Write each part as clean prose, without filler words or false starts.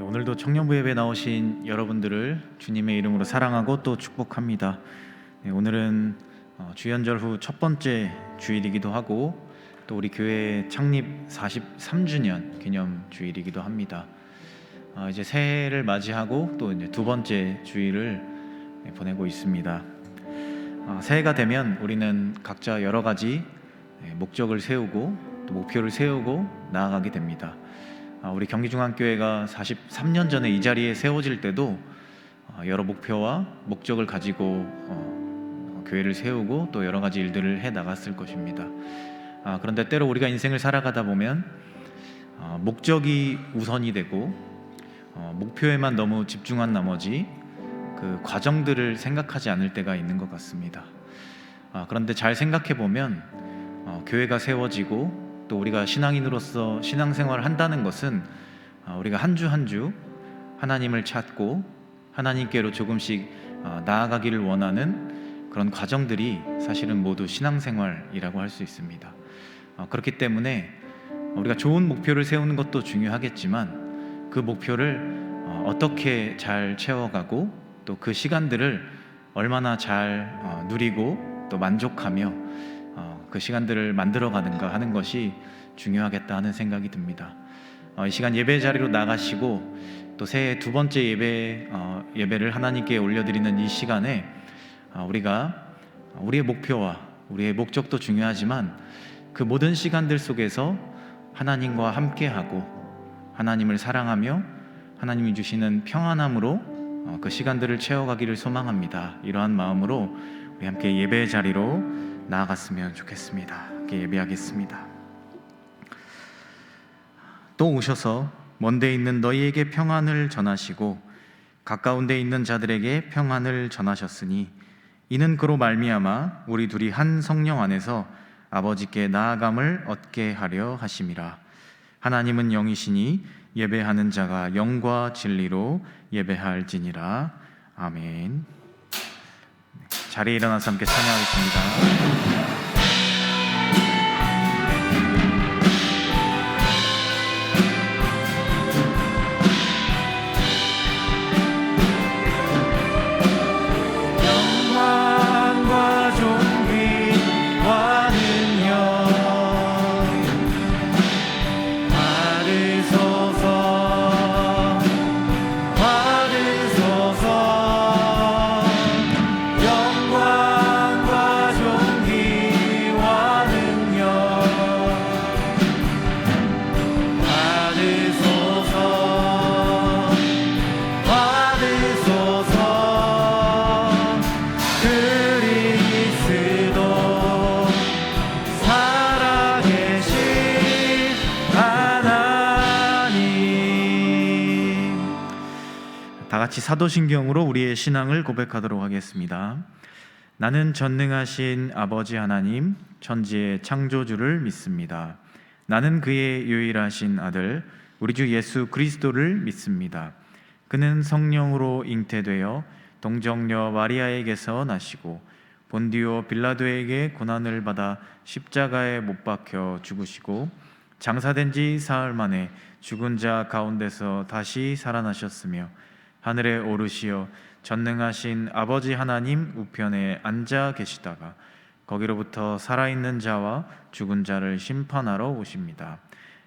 오늘도 청년부 예배 나오신 여러분들을 주님의 이름으로 사랑하고 또 축복합니다. 오늘은 주연절 후 첫 번째 주일이기도 하고 또 우리 교회 창립 43주년 기념 주일이기도 합니다. 이제 새해를 맞이하고 또 이제 두 번째 주일을 보내고 있습니다. 새해가 되면 우리는 각자 여러 가지 목적을 세우고 또 목표를 세우고 나아가게 됩니다. 우리 경기중앙교회가 43년 전에 이 자리에 세워질 때도 여러 목표와 목적을 가지고 교회를 세우고 또 여러 가지 일들을 해 나갔을 것입니다. 그런데 때로 우리가 인생을 살아가다 보면 목적이 우선이 되고 목표에만 너무 집중한 나머지 그 과정들을 생각하지 않을 때가 있는 것 같습니다. 그런데 잘 생각해 보면 교회가 세워지고 또 우리가 신앙인으로서 신앙생활을 한다는 것은 우리가 한 주 한 주 하나님을 찾고 하나님께로 조금씩 나아가기를 원하는 그런 과정들이 사실은 모두 신앙생활이라고 할 수 있습니다. 그렇기 때문에 우리가 좋은 목표를 세우는 것도 중요하겠지만 그 목표를 어떻게 잘 채워가고 또 그 시간들을 얼마나 잘 누리고 또 만족하며 그 시간들을 만들어가는가 하는 것이 중요하겠다 하는 생각이 듭니다. 이 시간 예배 자리로 나가시고 또 새해 두 번째 예배를 하나님께 올려드리는 이 시간에 우리가 우리의 목표와 우리의 목적도 중요하지만 그 모든 시간들 속에서 하나님과 함께하고 하나님을 사랑하며 하나님이 주시는 평안함으로 그 시간들을 채워가기를 소망합니다. 이러한 마음으로 우리 함께 예배 자리로 나아갔으면 좋겠습니다. 함께 예배하겠습니다. 또 오셔서 먼데 있는 너희에게 평안을 전하시고 가까운 데 있는 자들에게 평안을 전하셨으니 이는 그로 말미암아 우리 둘이 한 성령 안에서 아버지께 나아감을 얻게 하려 하심이라. 하나님은 영이시니 예배하는 자가 영과 진리로 예배할지니라. 아멘. 자리에 일어나서 함께 찬양하겠습니다. 같이 사도신경으로 우리의 신앙을 고백하도록 하겠습니다. 나는 전능하신 아버지 하나님 천지의 창조주를 믿습니다. 나는 그의 유일하신 아들 우리 주 예수 그리스도를 믿습니다. 그는 성령으로 잉태되어 동정녀 마리아에게서 나시고 본디오 빌라도에게 고난을 받아 십자가에 못 박혀 죽으시고 장사된 지 사흘 만에 죽은 자 가운데서 다시 살아나셨으며 하늘에 오르시어 전능하신 아버지 하나님 우편에 앉아 계시다가 거기로부터 살아있는 자와 죽은 자를 심판하러 오십니다.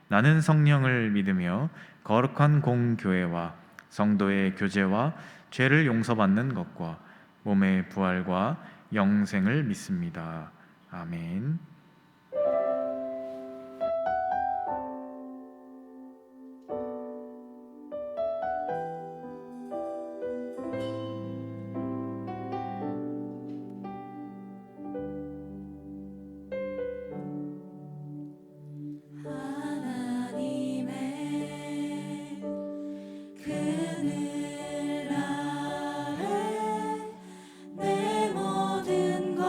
나는 성령을 믿으며 거룩한 공교회와 성도의 교제와 죄를 용서받는 것과 몸의 부활과 영생을 믿습니다. 아멘. 내 모든 것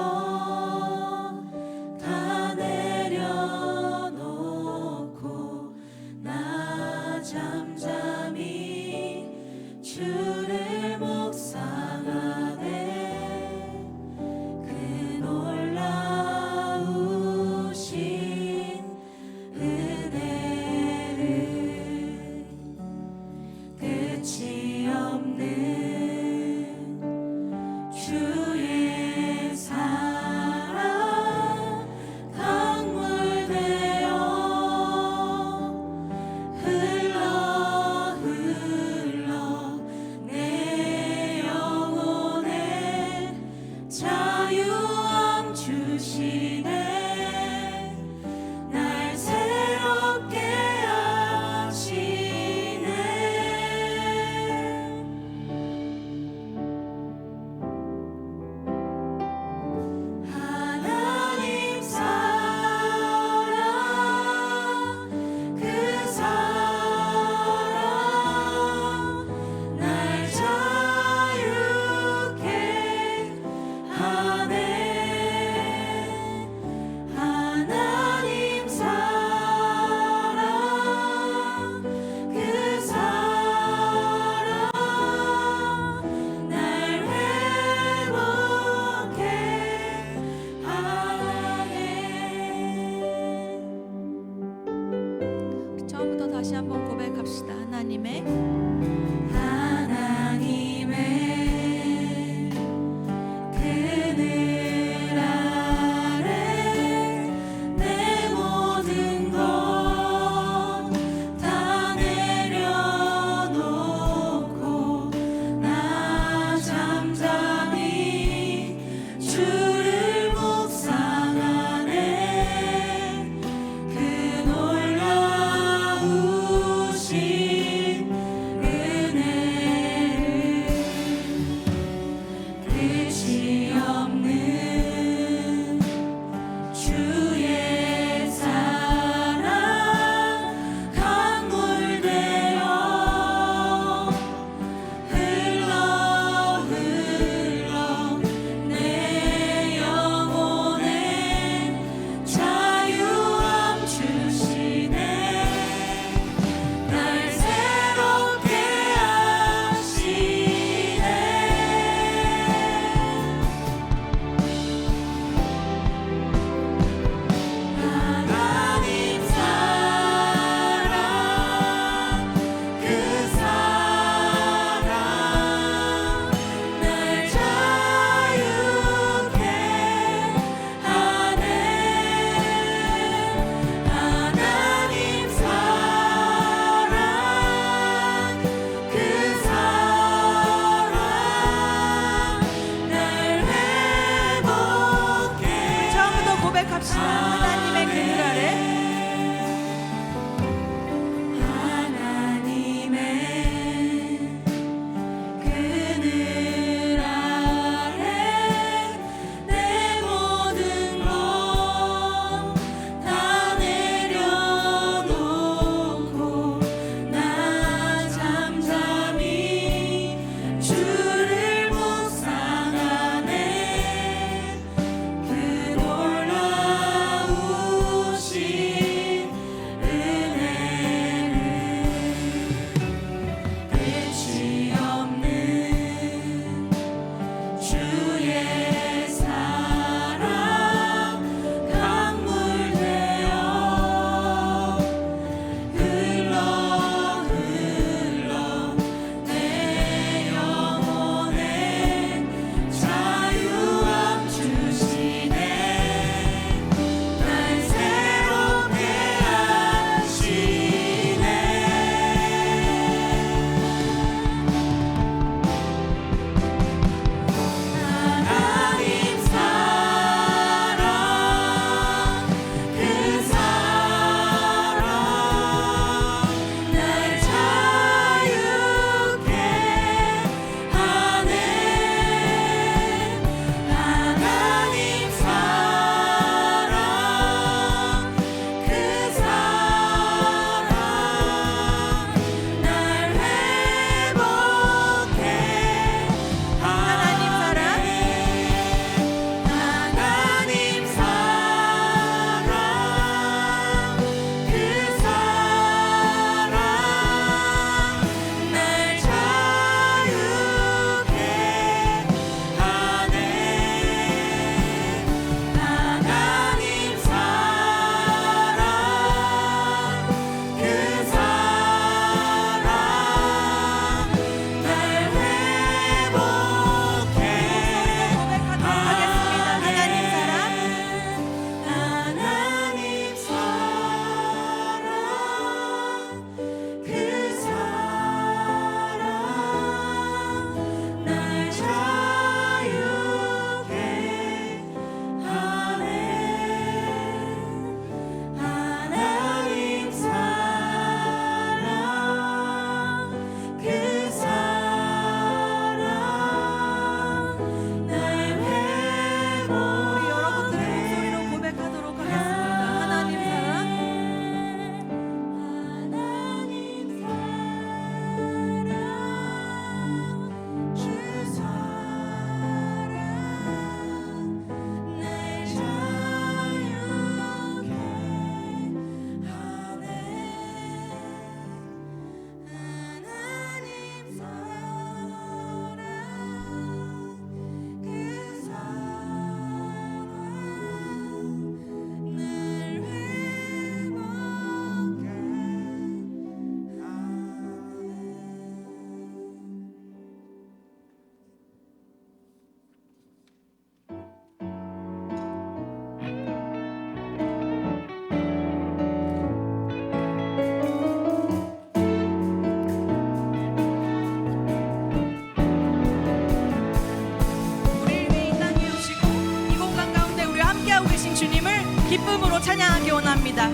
기쁨으로 찬양하기 원합니다.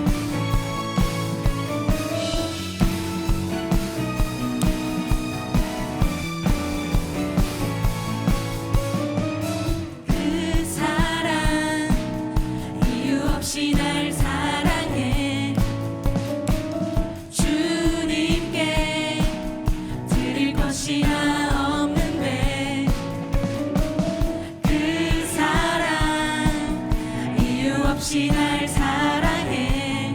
그 사랑 이유 없이 날 사랑해 주님께 드릴 것이 나 없는데 그 사랑 이유 없이 날 사랑해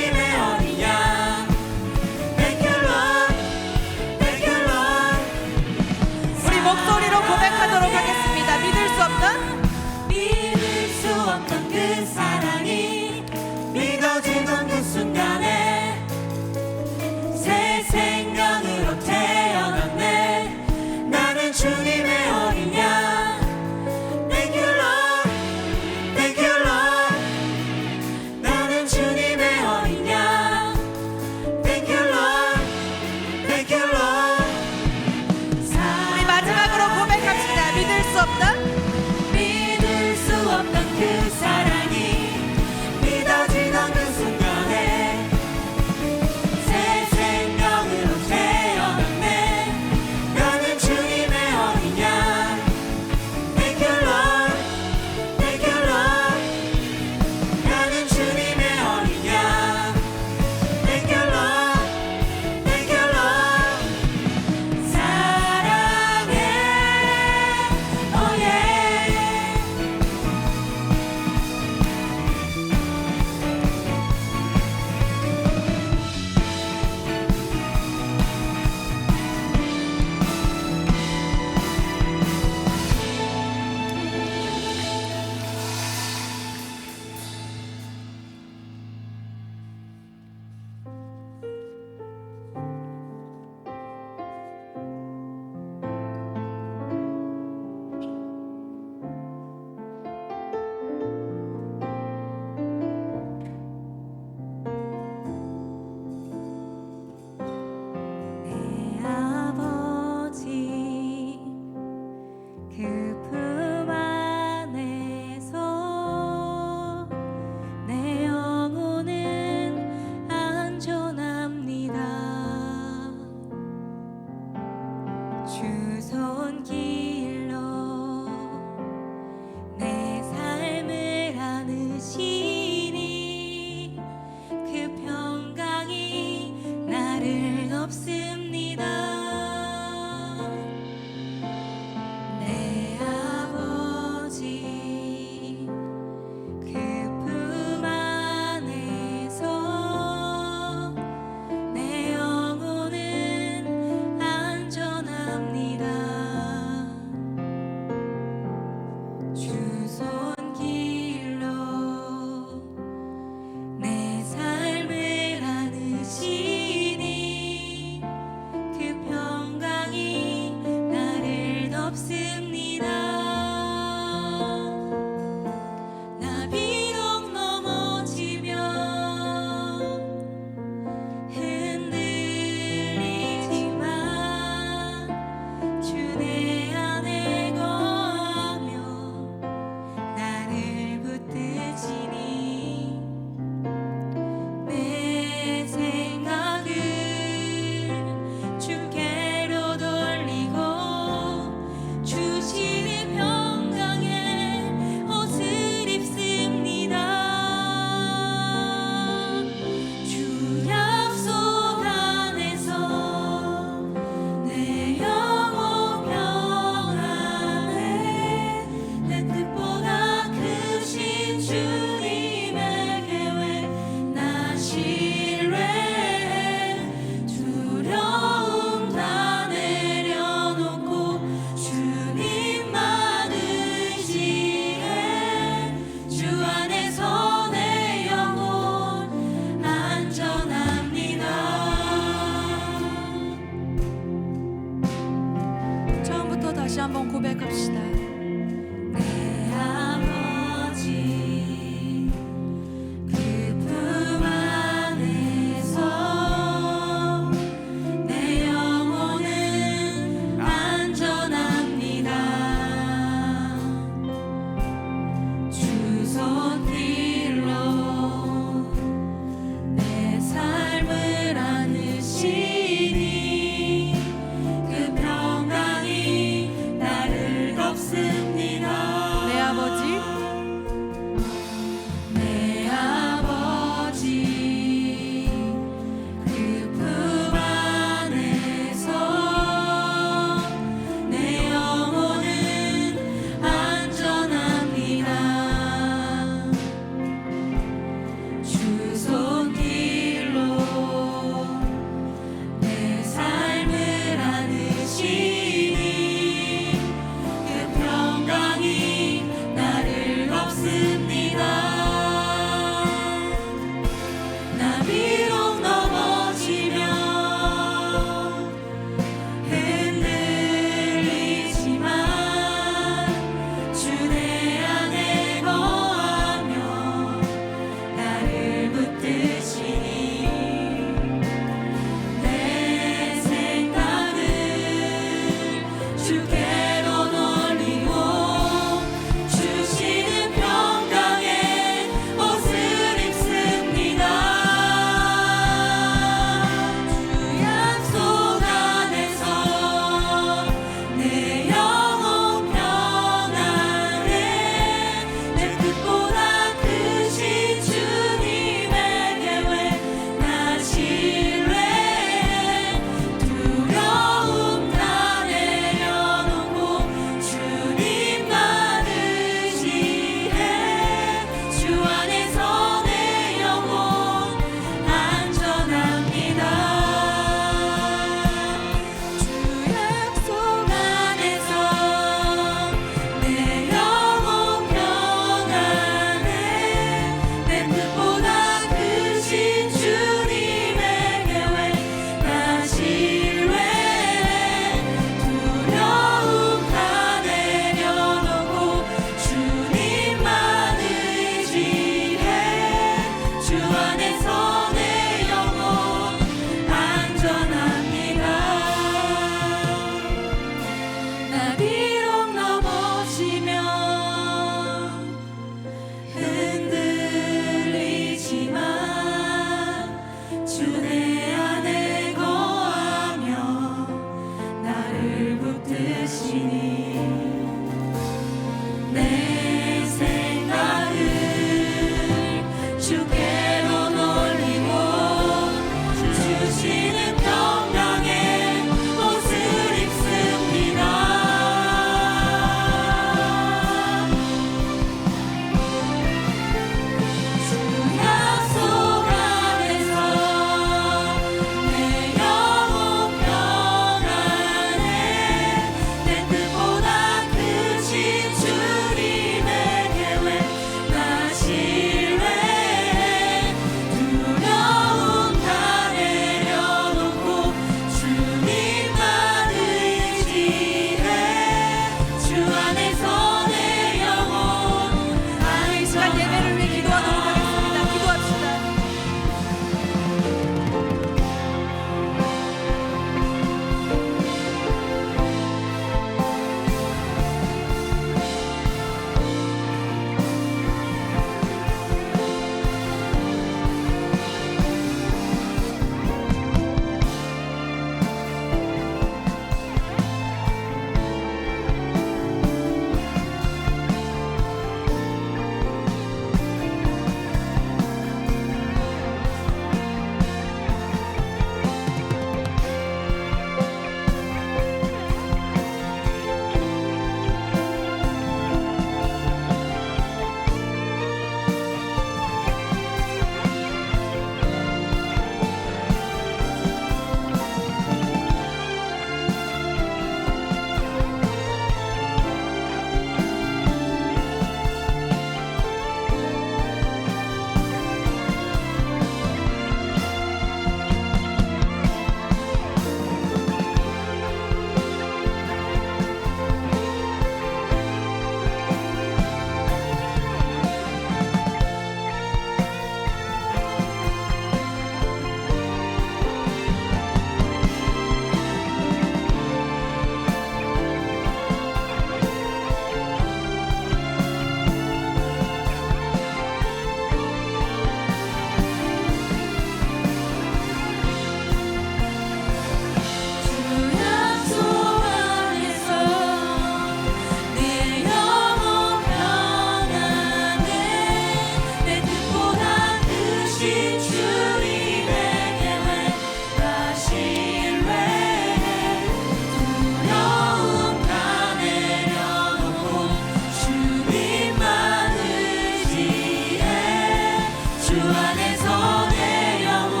주 안에서 내 영혼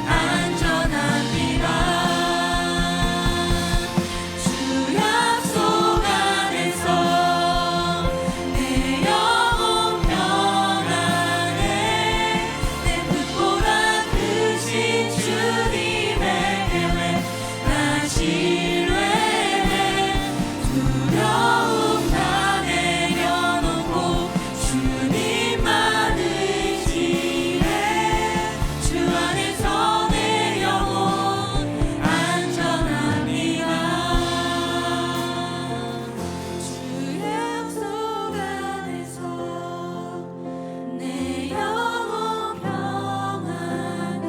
안전합니다. 주 약속 안에서 내 영혼 평안해. 내 뜻보다 크신 주님의 계획 나 신뢰해. 두려움 다 내려놓고 주님만 의지해. 주 안에서 내 영혼 안전합니다. 주 약속 안에서 내 영혼 평안해.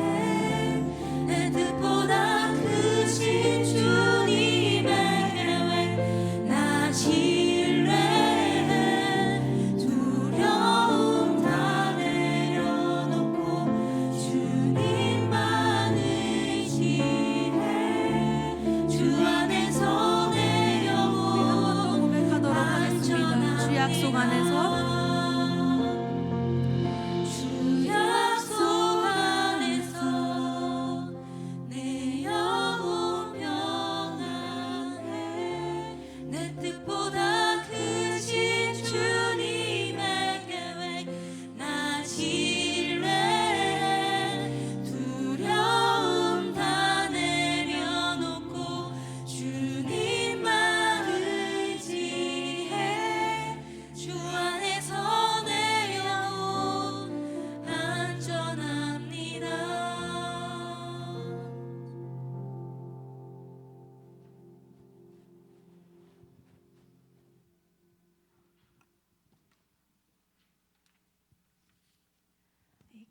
내 뜻보다 크신 주님의 계획 나 신뢰해. 두려움 다 내려놓고 주님만 의지해. 주 안에서 내 영혼 고백하도록 하겠습니다. 주 약속 안에서 주 약속 안에서 내 영혼 평안해. 내 뜻보다 크신 주님의 계획 나 신뢰해. 두려움 다 내려놓고 주님만 의지해. 주 안에서 내 영혼 안전합니다.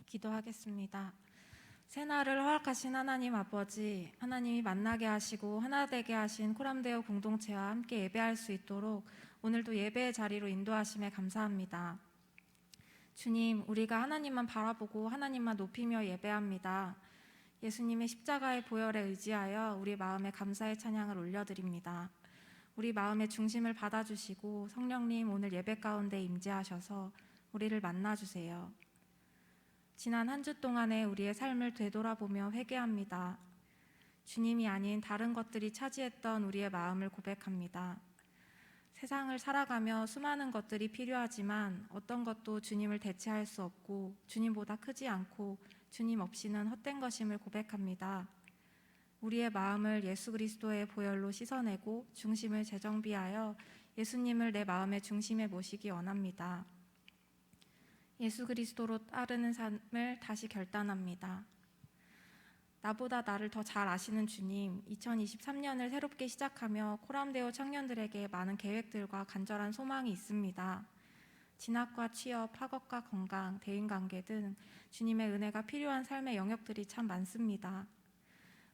기도하겠습니다. 새날을 허락하신 하나님 아버지, 하나님이 만나게 하시고 하나 되게 하신 코람데오 공동체와 함께 예배할 수 있도록 오늘도 예배의 자리로 인도하심에 감사합니다. 주님, 우리가 하나님만 바라보고 하나님만 높이며 예배합니다. 예수님의 십자가의 보혈에 의지하여 우리 마음에 감사의 찬양을 올려드립니다. 우리 마음의 중심을 받아주시고 성령님 오늘 예배 가운데 임재하셔서 우리를 만나주세요. 지난 한 주 동안의 우리의 삶을 되돌아보며 회개합니다. 주님이 아닌 다른 것들이 차지했던 우리의 마음을 고백합니다. 세상을 살아가며 수많은 것들이 필요하지만 어떤 것도 주님을 대체할 수 없고 주님보다 크지 않고 주님 없이는 헛된 것임을 고백합니다. 우리의 마음을 예수 그리스도의 보혈로 씻어내고 중심을 재정비하여 예수님을 내 마음의 중심에 모시기 원합니다. 예수 그리스도로 따르는 삶을 다시 결단합니다. 나보다 나를 더 잘 아시는 주님, 2023년을 새롭게 시작하며 코람데오 청년들에게 많은 계획들과 간절한 소망이 있습니다. 진학과 취업, 학업과 건강, 대인관계 등 주님의 은혜가 필요한 삶의 영역들이 참 많습니다.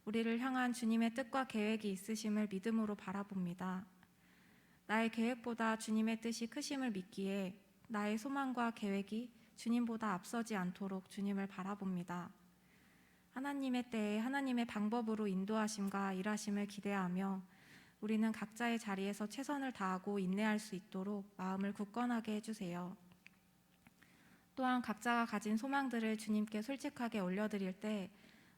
우리를 향한 주님의 뜻과 계획이 있으심을 믿음으로 바라봅니다. 나의 계획보다 주님의 뜻이 크심을 믿기에 나의 소망과 계획이 주님보다 앞서지 않도록 주님을 바라봅니다. 하나님의 때에 하나님의 방법으로 인도하심과 일하심을 기대하며 우리는 각자의 자리에서 최선을 다하고 인내할 수 있도록 마음을 굳건하게 해주세요. 또한 각자가 가진 소망들을 주님께 솔직하게 올려드릴 때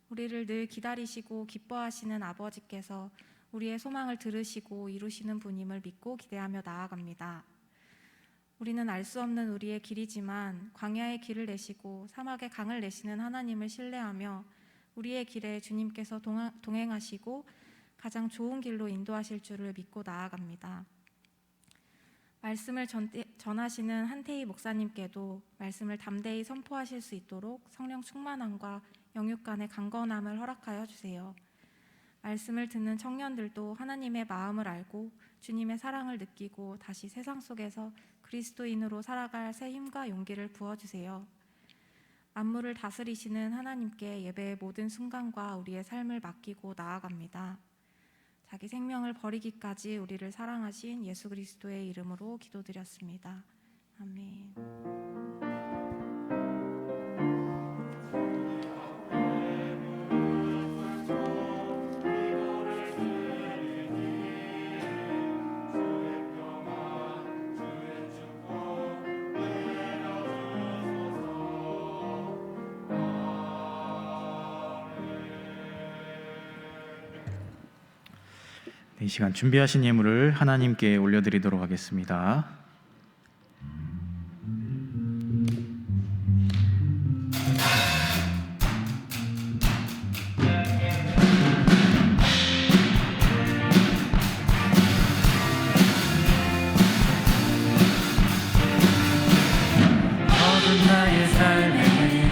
우리를 늘 기다리시고 기뻐하시는 아버지께서 우리의 소망을 들으시고 이루시는 분임을 믿고 기대하며 나아갑니다. 우리는 알 수 없는 우리의 길이지만 광야의 길을 내시고 사막의 강을 내시는 하나님을 신뢰하며 우리의 길에 주님께서 동행하시고 가장 좋은 길로 인도하실 줄을 믿고 나아갑니다. 말씀을 전하시는 한태희 목사님께도 말씀을 담대히 선포하실 수 있도록 성령 충만함과 영육 간의 강건함을 허락하여 주세요. 말씀을 듣는 청년들도 하나님의 마음을 알고 주님의 사랑을 느끼고 다시 세상 속에서 그리스도인으로 살아갈 새 힘과 용기를 부어주세요. 만물을 다스리시는 하나님께 예배의 모든 순간과 우리의 삶을 맡기고 나아갑니다. 자기 생명을 버리기까지 우리를 사랑하신 예수 그리스도의 이름으로 기도드렸습니다. 아멘. 이 시간 준비하신 예물을 하나님께 올려드리도록 하겠습니다. 어두운 나의 삶에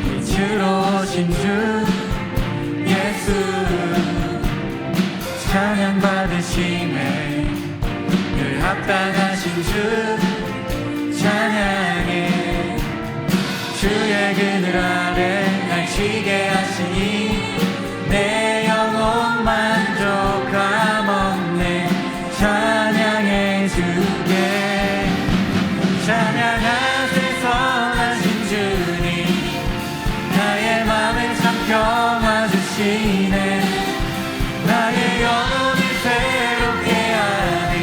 빛으로 오신 주 예수 찬양 받으심에 늘 합당하신 주 찬양해 주의 그늘 아래 날 쉬게 하시니 내 영혼 만족함 없네 찬양해 주게 찬양하세 선하신 주님 나의 맘을 삼켜 주시네 나의 영혼을 새롭게 하니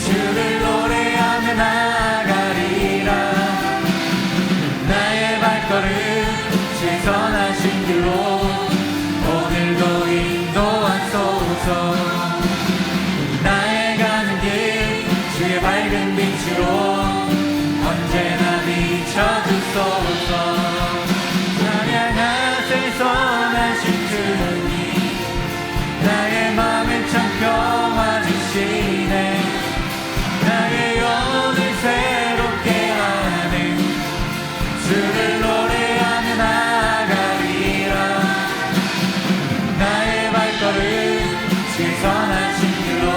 주를 노래하며 나가리라 나의 발걸음 주의 선하신 길로 오늘도 인도하소서 나의 가는 길 주의 밝은 빛으로 언제나 비춰주소서 찬양하세 선하신 주님 나의 맘을 참겨 주시네 나의 영혼을 새롭게 하는 주를 노래하며 나가리라 나의 발걸음 주의 선하신 길로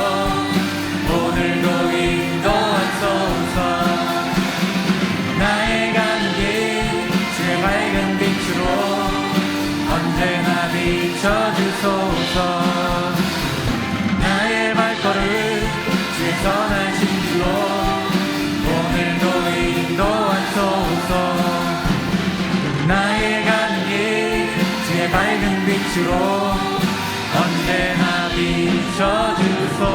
오늘도 인도하소서 나의 가는 길 주의 밝은 빛으로 언제나 비춰주소서 나의 발걸음 주의 선하신 길로 오늘도 인도하소서 나의 가는 길 주의 밝은 빛으로 언제나 비춰주소서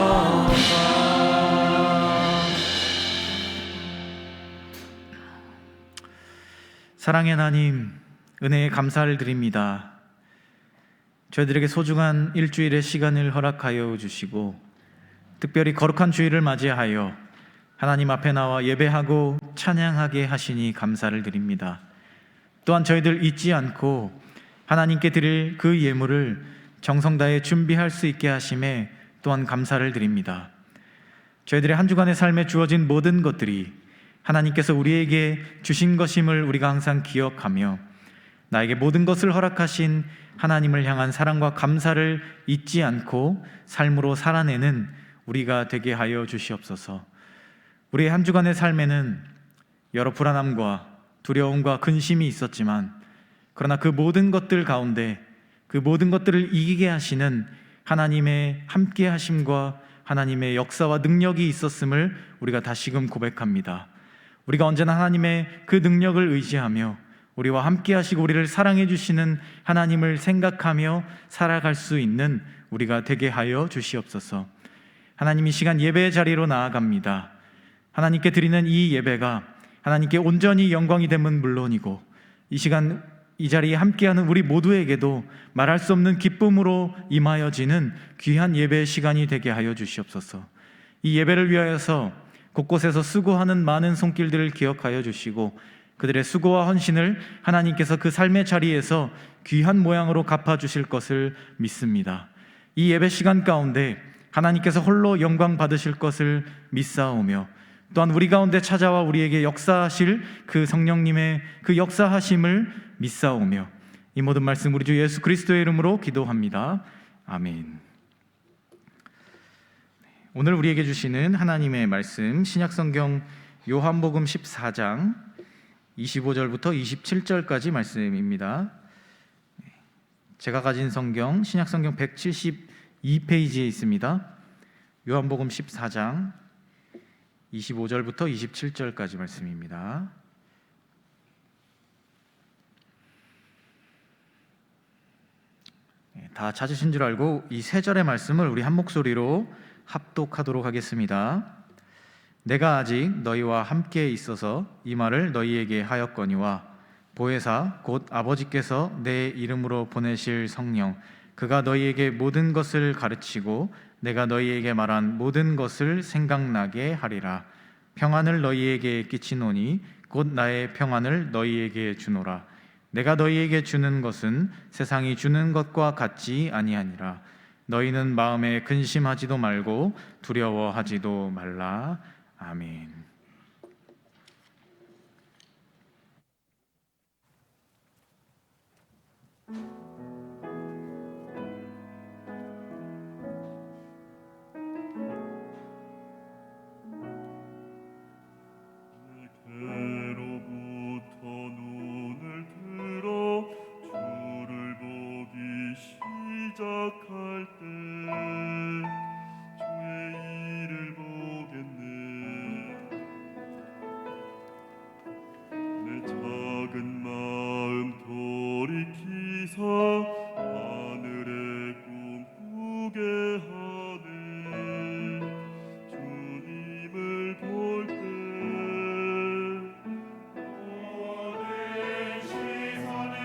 사랑의 하나님, 은혜에 감사를 드립니다. 저희들에게 소중한 일주일의 시간을 허락하여 주시고 특별히 거룩한 주일을 맞이하여 하나님 앞에 나와 예배하고 찬양하게 하시니 감사를 드립니다. 또한 저희들 잊지 않고 하나님께 드릴 그 예물을 정성 다해 준비할 수 있게 하심에 또한 감사를 드립니다. 저희들의 한 주간의 삶에 주어진 모든 것들이 하나님께서 우리에게 주신 것임을 우리가 항상 기억하며 나에게 모든 것을 허락하신 하나님을 향한 사랑과 감사를 잊지 않고 삶으로 살아내는 우리가 되게 하여 주시옵소서. 우리의 한 주간의 삶에는 여러 불안함과 두려움과 근심이 있었지만 그러나 그 모든 것들 가운데 그 모든 것들을 이기게 하시는 하나님의 함께 하심과 하나님의 역사와 능력이 있었음을 우리가 다시금 고백합니다. 우리가 언제나 하나님의 그 능력을 의지하며 우리와 함께 하시고 우리를 사랑해 주시는 하나님을 생각하며 살아갈 수 있는 우리가 되게 하여 주시옵소서. 하나님, 이 시간 예배의 자리로 나아갑니다. 하나님께 드리는 이 예배가 하나님께 온전히 영광이 됨은 물론이고 이 시간 이 자리에 함께하는 우리 모두에게도 말할 수 없는 기쁨으로 임하여지는 귀한 예배의 시간이 되게 하여 주시옵소서. 이 예배를 위하여서 곳곳에서 수고하는 많은 손길들을 기억하여 주시고 그들의 수고와 헌신을 하나님께서 그 삶의 자리에서 귀한 모양으로 갚아주실 것을 믿습니다. 이 예배 시간 가운데 하나님께서 홀로 영광 받으실 것을 믿사오며 또한 우리 가운데 찾아와 우리에게 역사하실 그 성령님의 그 역사하심을 믿사오며 이 모든 말씀 우리 주 예수 그리스도의 이름으로 기도합니다. 아멘. 오늘 우리에게 주시는 하나님의 말씀 신약성경 요한복음 14장 25절부터 27절까지 말씀입니다. 제가 가진 성경 신약성경 172페이지에 있습니다. 요한복음 14장 25절부터 27절까지 말씀입니다. 다 찾으신 줄 알고 이 세 절의 말씀을 우리 한 목소리로 합독하도록 하겠습니다. 내가 아직 너희와 함께 있어서 이 말을 너희에게 하였거니와 보혜사 곧 아버지께서 내 이름으로 보내실 성령 그가 너희에게 모든 것을 가르치고 내가 너희에게 말한 모든 것을 생각나게 하리라. 평안을 너희에게 끼치노니 곧 나의 평안을 너희에게 주노라. 내가 너희에게 주는 것은 세상이 주는 것과 같지 아니하니라. 너희는 마음에 근심하지도 말고 두려워하지도 말라. 아멘. 내게로부터 눈을 들어 주를 보기 시작할 때 주의 일을 보겠네. 내 작은 마음 돌이키사 하늘의 꿈꾸게 하네. 주님을 볼 때 모든 시선을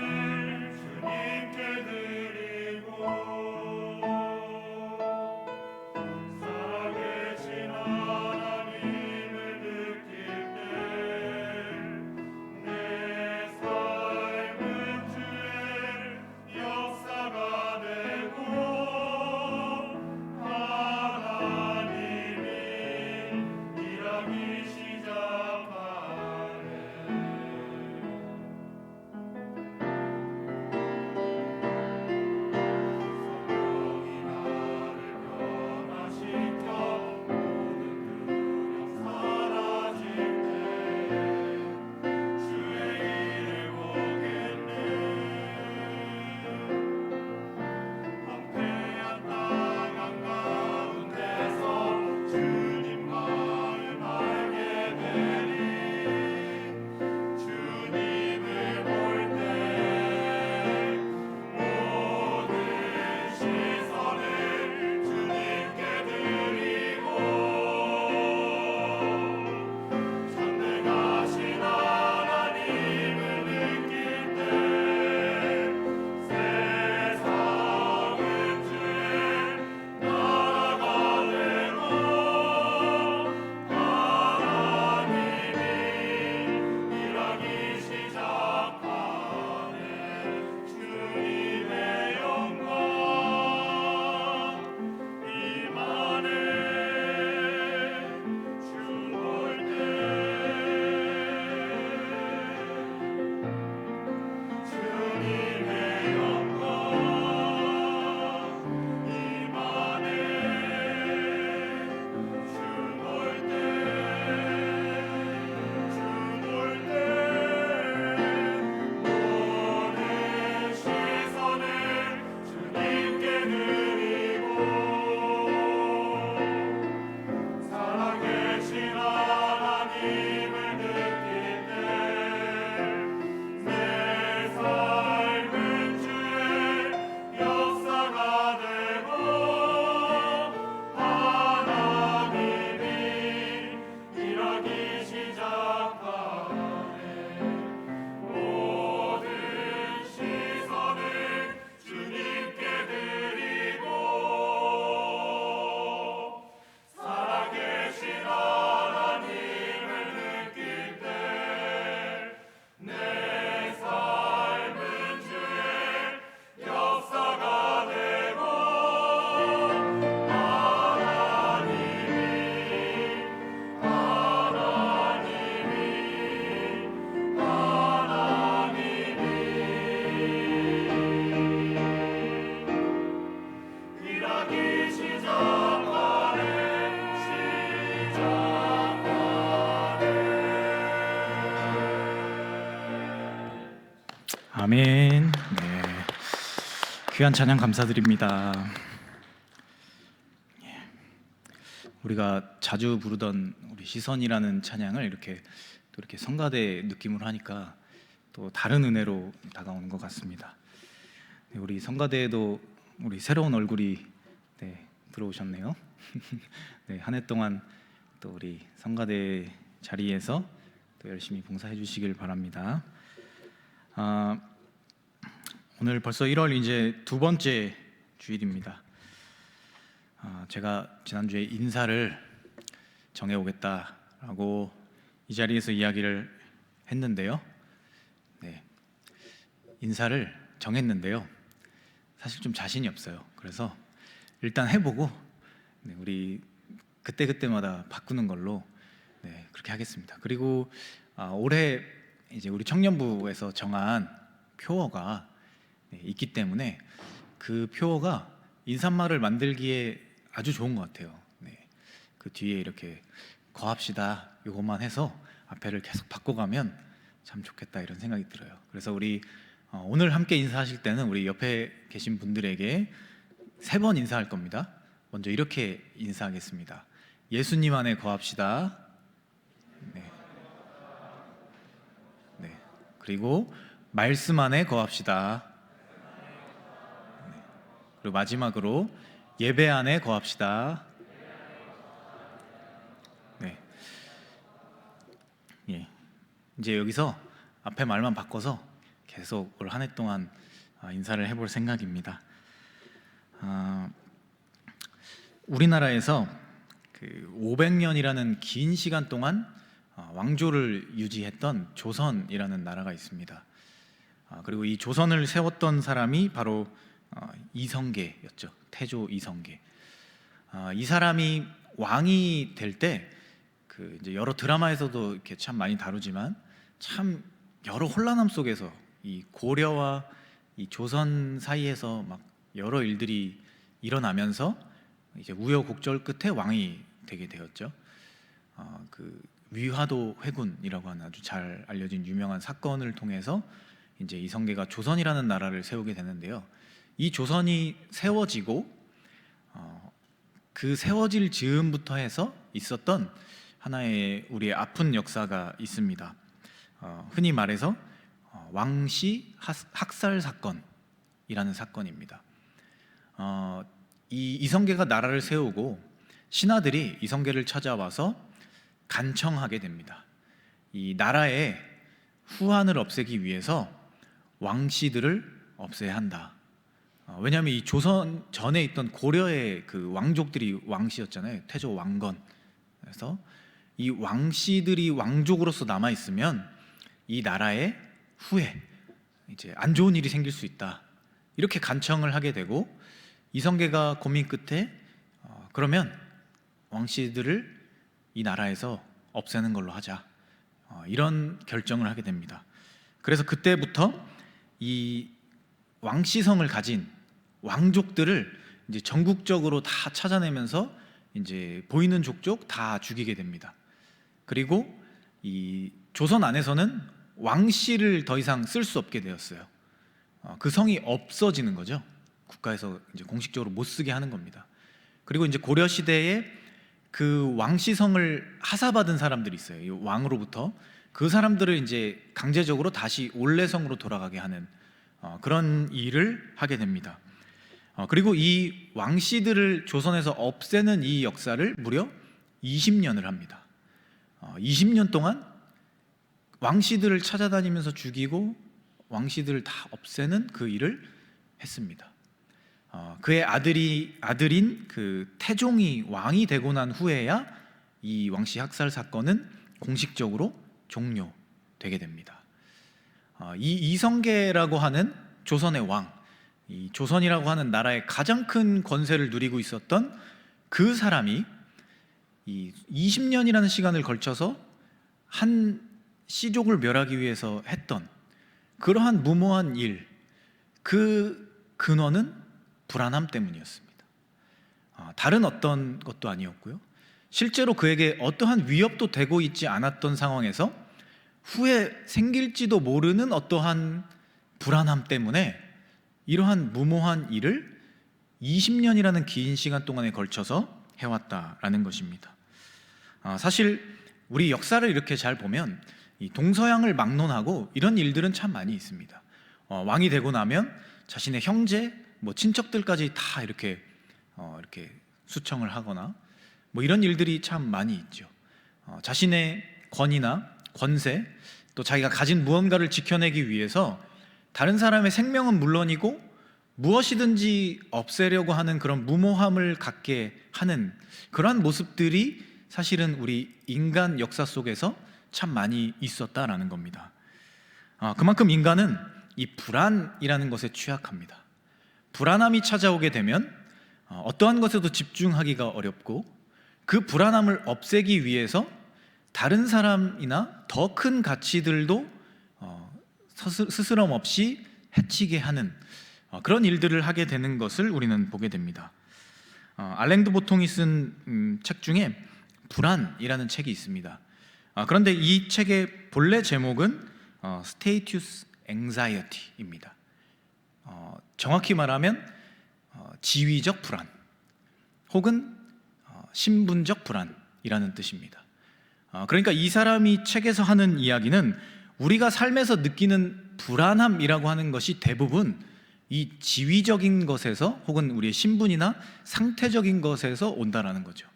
주님께 드리고 살아계신 하나님을 느낄 때 내 삶은 주의 역사가 되고 하나님이 일하기 시작하네. 성령이 나를 변화시켜 모든 두려움 사라질 때 주의 일을 보겠네. 황폐한 땅 한가운데서 주님 마음 알게 되리. 주님을 볼 때 모든 시선을 주님께 드리고 선택하신 하나님을 느낄 때 세상은 주의 나라가 되고 하나님이 일하기 시작하네. 주님의 영광 임하네. 주 볼 때 주님의 영광 임하네. 주 볼 때 모든 시선을 주님께 드리고 살아계신 하나님을 느낄 때 내 삶은 주의 역사가 되고 하나님이 일하기 시작하네. 모든 시선을 주님께 드리고 살아계신 하나님을 느낄 때 내 삶은 주의 역사가 되고 일하기 시작하네. 아멘. 네. 귀한 찬양 감사드립니다. 예. 우리가 자주 부르던 우리 시선이라는 찬양을 이렇게 또 이렇게 성가대 느낌으로 하니까 또 다른 은혜로 다가오는 것 같습니다. 네, 우리 성가대에도 우리 새로운 얼굴이 들어오셨네요. 네, 한 해 동안 또 우리 성가대 자리에서 또 열심히 봉사해 주시길 바랍니다. 오늘 벌써 1월 이제 두 번째 주일입니다. 제가 지난주에 인사를 정해오겠다라고 이 자리에서 이야기를 했는데요. 네, 인사를 정했는데요. 사실 좀 자신이 없어요. 그래서 일단 해보고 우리 그때그때마다 바꾸는 걸로 그렇게 하겠습니다. 그리고 올해 이제 우리 청년부에서 정한 표어가 있기 때문에 그 표어가 인사말을 만들기에 아주 좋은 것 같아요. 그 뒤에 이렇게 거합시다 이것만 해서 앞에를 계속 바꿔가면 참 좋겠다 이런 생각이 들어요. 그래서 우리 오늘 함께 인사하실 때는 우리 옆에 계신 분들에게 3번 인사할 겁니다. 먼저 이렇게 인사하겠습니다. 예수님 안에 거합시다. 네. 그리고 말씀 안에 거합시다. 네. 그리고 마지막으로 예배 안에 거합시다. 네. 예. 이제 여기서 앞에 말만 바꿔서 계속 올 한 해 동안 인사를 해볼 생각입니다. 우리나라에서 그 500년이라는 긴 시간 동안 왕조를 유지했던 조선이라는 나라가 있습니다. 그리고 이 조선을 세웠던 사람이 바로 이성계였죠. 태조 이성계. 이 사람이 왕이 될 때 그 이제 여러 드라마에서도 이렇게 참 많이 다루지만 참 여러 혼란함 속에서 이 고려와 이 조선 사이에서 막 여러 일들이 일어나면서 이제 우여곡절 끝에 왕이 되게 되었죠. 그 위화도 회군이라고 하는 아주 잘 알려진 유명한 사건을 통해서 이제 이성계가 조선이라는 나라를 세우게 되는데요. 이 조선이 세워지고 그 세워질 즈음부터 해서 있었던 하나의 우리의 아픈 역사가 있습니다. 흔히 말해서 왕씨 학살 사건이라는 사건입니다. 이 이성계가 나라를 세우고 신하들이 이성계를 찾아와서 간청하게 됩니다. 이 나라의 후한을 없애기 위해서 왕씨들을 없애야 한다. 왜냐하면 이 조선 전에 있던 고려의 그 왕족들이 왕씨였잖아요. 태조 왕건. 그래서 이 왕씨들이 왕족으로서 남아 있으면 이 나라의 후에 이제 안 좋은 일이 생길 수 있다. 이렇게 간청을 하게 되고 이성계가 고민 끝에 그러면 왕씨들을 이 나라에서 없애는 걸로 하자. 이런 결정을 하게 됩니다. 그래서 그때부터 이 왕씨성을 가진 왕족들을 이제 전국적으로 다 찾아내면서 이제 보이는 족족 다 죽이게 됩니다. 그리고 이 조선 안에서는 왕씨를 더 이상 쓸 수 없게 되었어요. 그 성이 없어지는 거죠. 국가에서 이제 공식적으로 못 쓰게 하는 겁니다. 그리고 이제 고려 시대에 그 왕씨성을 하사받은 사람들이 있어요. 이 왕으로부터 그 사람들을 이제 강제적으로 다시 원래성으로 돌아가게 하는 그런 일을 하게 됩니다. 그리고 이 왕씨들을 조선에서 없애는 이 역사를 무려 20년을 합니다. 20년 동안 왕씨들을 찾아다니면서 죽이고 왕씨들을 다 없애는 그 일을 했습니다. 그의 아들인 그 태종이 왕이 되고 난 후에야 이 왕씨 학살 사건은 공식적으로 종료되게 됩니다. 이 이성계라고 하는 조선의 왕, 이 조선이라고 하는 나라의 가장 큰 권세를 누리고 있었던 그 사람이 이 20년이라는 시간을 걸쳐서 한 씨족을 멸하기 위해서 했던 그러한 무모한 일, 그 근원은 불안함 때문이었습니다. 다른 어떤 것도 아니었고요. 실제로 그에게 어떠한 위협도 되고 있지 않았던 상황에서 후에 생길지도 모르는 어떠한 불안함 때문에 이러한 무모한 일을 20년이라는 긴 시간 동안에 걸쳐서 해왔다라는 것입니다. 사실 우리 역사를 이렇게 잘 보면 이 동서양을 막론하고 이런 일들은 참 많이 있습니다. 왕이 되고 나면 자신의 형제, 친척들까지 다 이렇게 수청을 하거나 이런 일들이 참 많이 있죠. 자신의 권위나 권세, 또 자기가 가진 무언가를 지켜내기 위해서 다른 사람의 생명은 물론이고 무엇이든지 없애려고 하는 그런 무모함을 갖게 하는 그러한 모습들이 사실은 우리 인간 역사 속에서 참 많이 있었다라는 겁니다. 그만큼 인간은 이 불안이라는 것에 취약합니다. 불안함이 찾아오게 되면 어떠한 것에도 집중하기가 어렵고, 그 불안함을 없애기 위해서 다른 사람이나 더 큰 가치들도 스스럼 없이 해치게 하는 그런 일들을 하게 되는 것을 우리는 보게 됩니다. 알랭드 보통이 쓴 책 중에 불안이라는 책이 있습니다. 그런데 이 책의 본래 제목은 Status Anxiety입니다. 정확히 말하면 지위적 불안 혹은 신분적 불안이라는 뜻입니다. 그러니까 이 사람이 책에서 하는 이야기는 우리가 삶에서 느끼는 불안함이라고 하는 것이 대부분 이 지위적인 것에서 혹은 우리의 신분이나 상태적인 것에서 온다라는 거죠.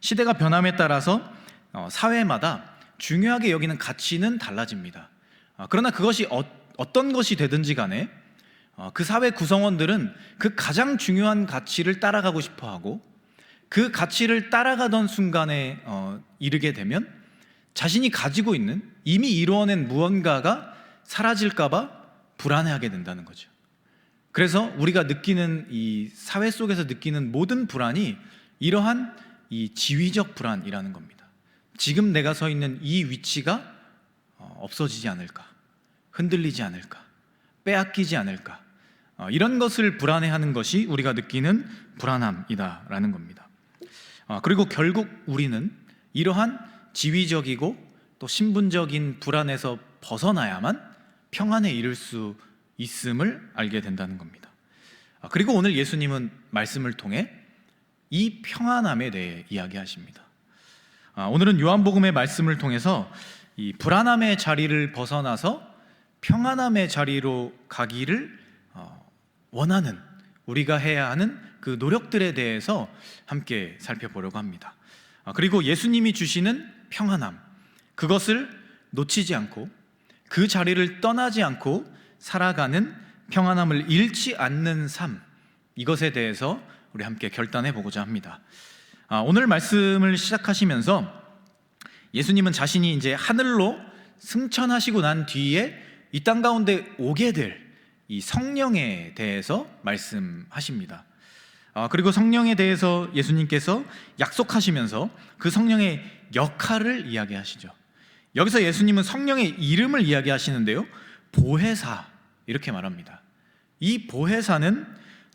시대가 변함에 따라서 사회마다 중요하게 여기는 가치는 달라집니다. 그러나 그것이 어떤 것이 되든지 간에 그 사회 구성원들은 그 가장 중요한 가치를 따라가고 싶어하고, 그 가치를 따라가던 순간에 이르게 되면 자신이 가지고 있는 이미 이루어낸 무언가가 사라질까 봐 불안해하게 된다는 거죠. 그래서 우리가 느끼는 이 사회 속에서 느끼는 모든 불안이 이러한 이 지위적 불안이라는 겁니다. 지금 내가 서 있는 이 위치가 없어지지 않을까, 흔들리지 않을까, 빼앗기지 않을까, 이런 것을 불안해하는 것이 우리가 느끼는 불안함이다라는 겁니다. 그리고 결국 우리는 이러한 지위적이고 또 신분적인 불안에서 벗어나야만 평안에 이를 수 있음을 알게 된다는 겁니다. 그리고 오늘 예수님은 말씀을 통해 이 평안함에 대해 이야기하십니다. 오늘은 요한복음의 말씀을 통해서 이 불안함의 자리를 벗어나서 평안함의 자리로 가기를 원하는, 우리가 해야 하는 그 노력들에 대해서 함께 살펴보려고 합니다. 그리고 예수님이 주시는 평안함, 그것을 놓치지 않고 그 자리를 떠나지 않고 살아가는 평안함을 잃지 않는 삶, 이것에 대해서 우리 함께 결단해 보고자 합니다. 오늘 말씀을 시작하시면서 예수님은 자신이 이제 하늘로 승천하시고 난 뒤에 이 땅 가운데 오게 될 이 성령에 대해서 말씀하십니다. 그리고 성령에 대해서 예수님께서 약속하시면서 그 성령의 역할을 이야기하시죠. 여기서 예수님은 성령의 이름을 이야기하시는데요, 보혜사 이렇게 말합니다. 이 보혜사는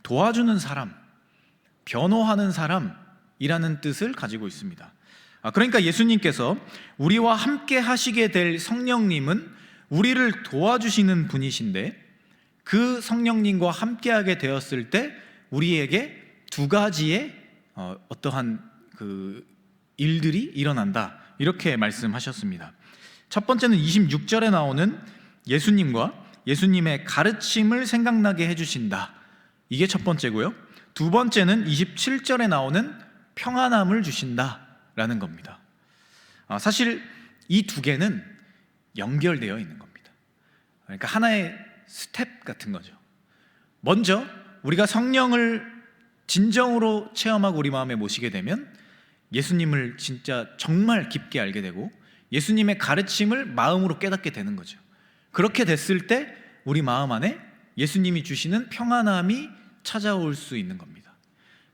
도와주는 사람, 변호하는 사람이라는 뜻을 가지고 있습니다. 그러니까 예수님께서 우리와 함께 하시게 될 성령님은 우리를 도와주시는 분이신데, 그 성령님과 함께하게 되었을 때 우리에게 두 가지의 어떠한 그 일들이 일어난다, 이렇게 말씀하셨습니다. 첫 번째는 26절에 나오는 예수님과 예수님의 가르침을 생각나게 해주신다, 이게 첫 번째고요. 두 번째는 27절에 나오는 평안함을 주신다라는 겁니다. 사실 이 두 개는 연결되어 있는 겁니다. 그러니까 하나의 스텝 같은 거죠. 먼저 우리가 성령을 진정으로 체험하고 우리 마음에 모시게 되면 예수님을 진짜 정말 깊게 알게 되고 예수님의 가르침을 마음으로 깨닫게 되는 거죠. 그렇게 됐을 때 우리 마음 안에 예수님이 주시는 평안함이 찾아올 수 있는 겁니다.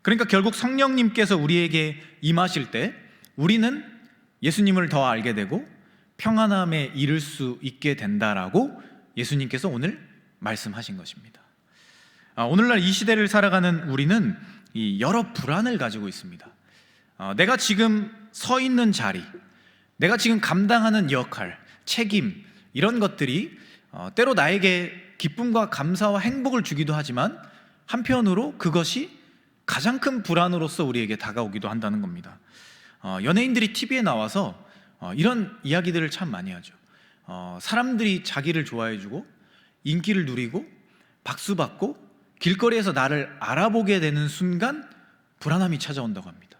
그러니까 결국 성령님께서 우리에게 임하실 때 우리는 예수님을 더 알게 되고 평안함에 이를 수 있게 된다라고 예수님께서 오늘 말씀하신 것입니다. 오늘날 이 시대를 살아가는 우리는 이 여러 불안을 가지고 있습니다. 내가 지금 서 있는 자리, 내가 지금 감당하는 역할, 책임, 이런 것들이 때로 나에게 기쁨과 감사와 행복을 주기도 하지만 한편으로 그것이 가장 큰 불안으로서 우리에게 다가오기도 한다는 겁니다. 연예인들이 TV에 나와서 이런 이야기들을 참 많이 하죠. 사람들이 자기를 좋아해주고 인기를 누리고 박수받고 길거리에서 나를 알아보게 되는 순간 불안함이 찾아온다고 합니다.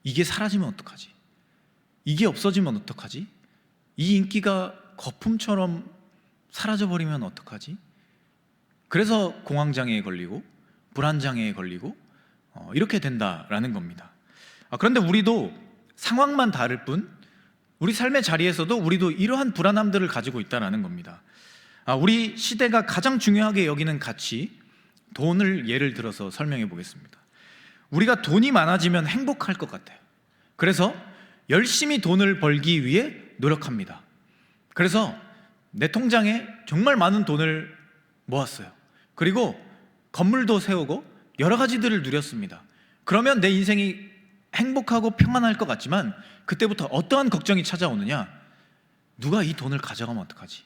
이게 사라지면 어떡하지? 이게 없어지면 어떡하지? 이 인기가 거품처럼 사라져버리면 어떡하지? 그래서 공황장애에 걸리고 불안장애에 걸리고 이렇게 된다라는 겁니다. 그런데 우리도 상황만 다를 뿐 우리 삶의 자리에서도 우리도 이러한 불안함들을 가지고 있다는 겁니다. 우리 시대가 가장 중요하게 여기는 가치, 돈을 예를 들어서 설명해 보겠습니다. 우리가 돈이 많아지면 행복할 것 같아요. 그래서 열심히 돈을 벌기 위해 노력합니다. 그래서 내 통장에 정말 많은 돈을 모았어요. 그리고 건물도 세우고 여러 가지들을 누렸습니다. 그러면 내 인생이 행복하고 평안할 것 같지만 그때부터 어떠한 걱정이 찾아오느냐? 누가 이 돈을 가져가면 어떡하지?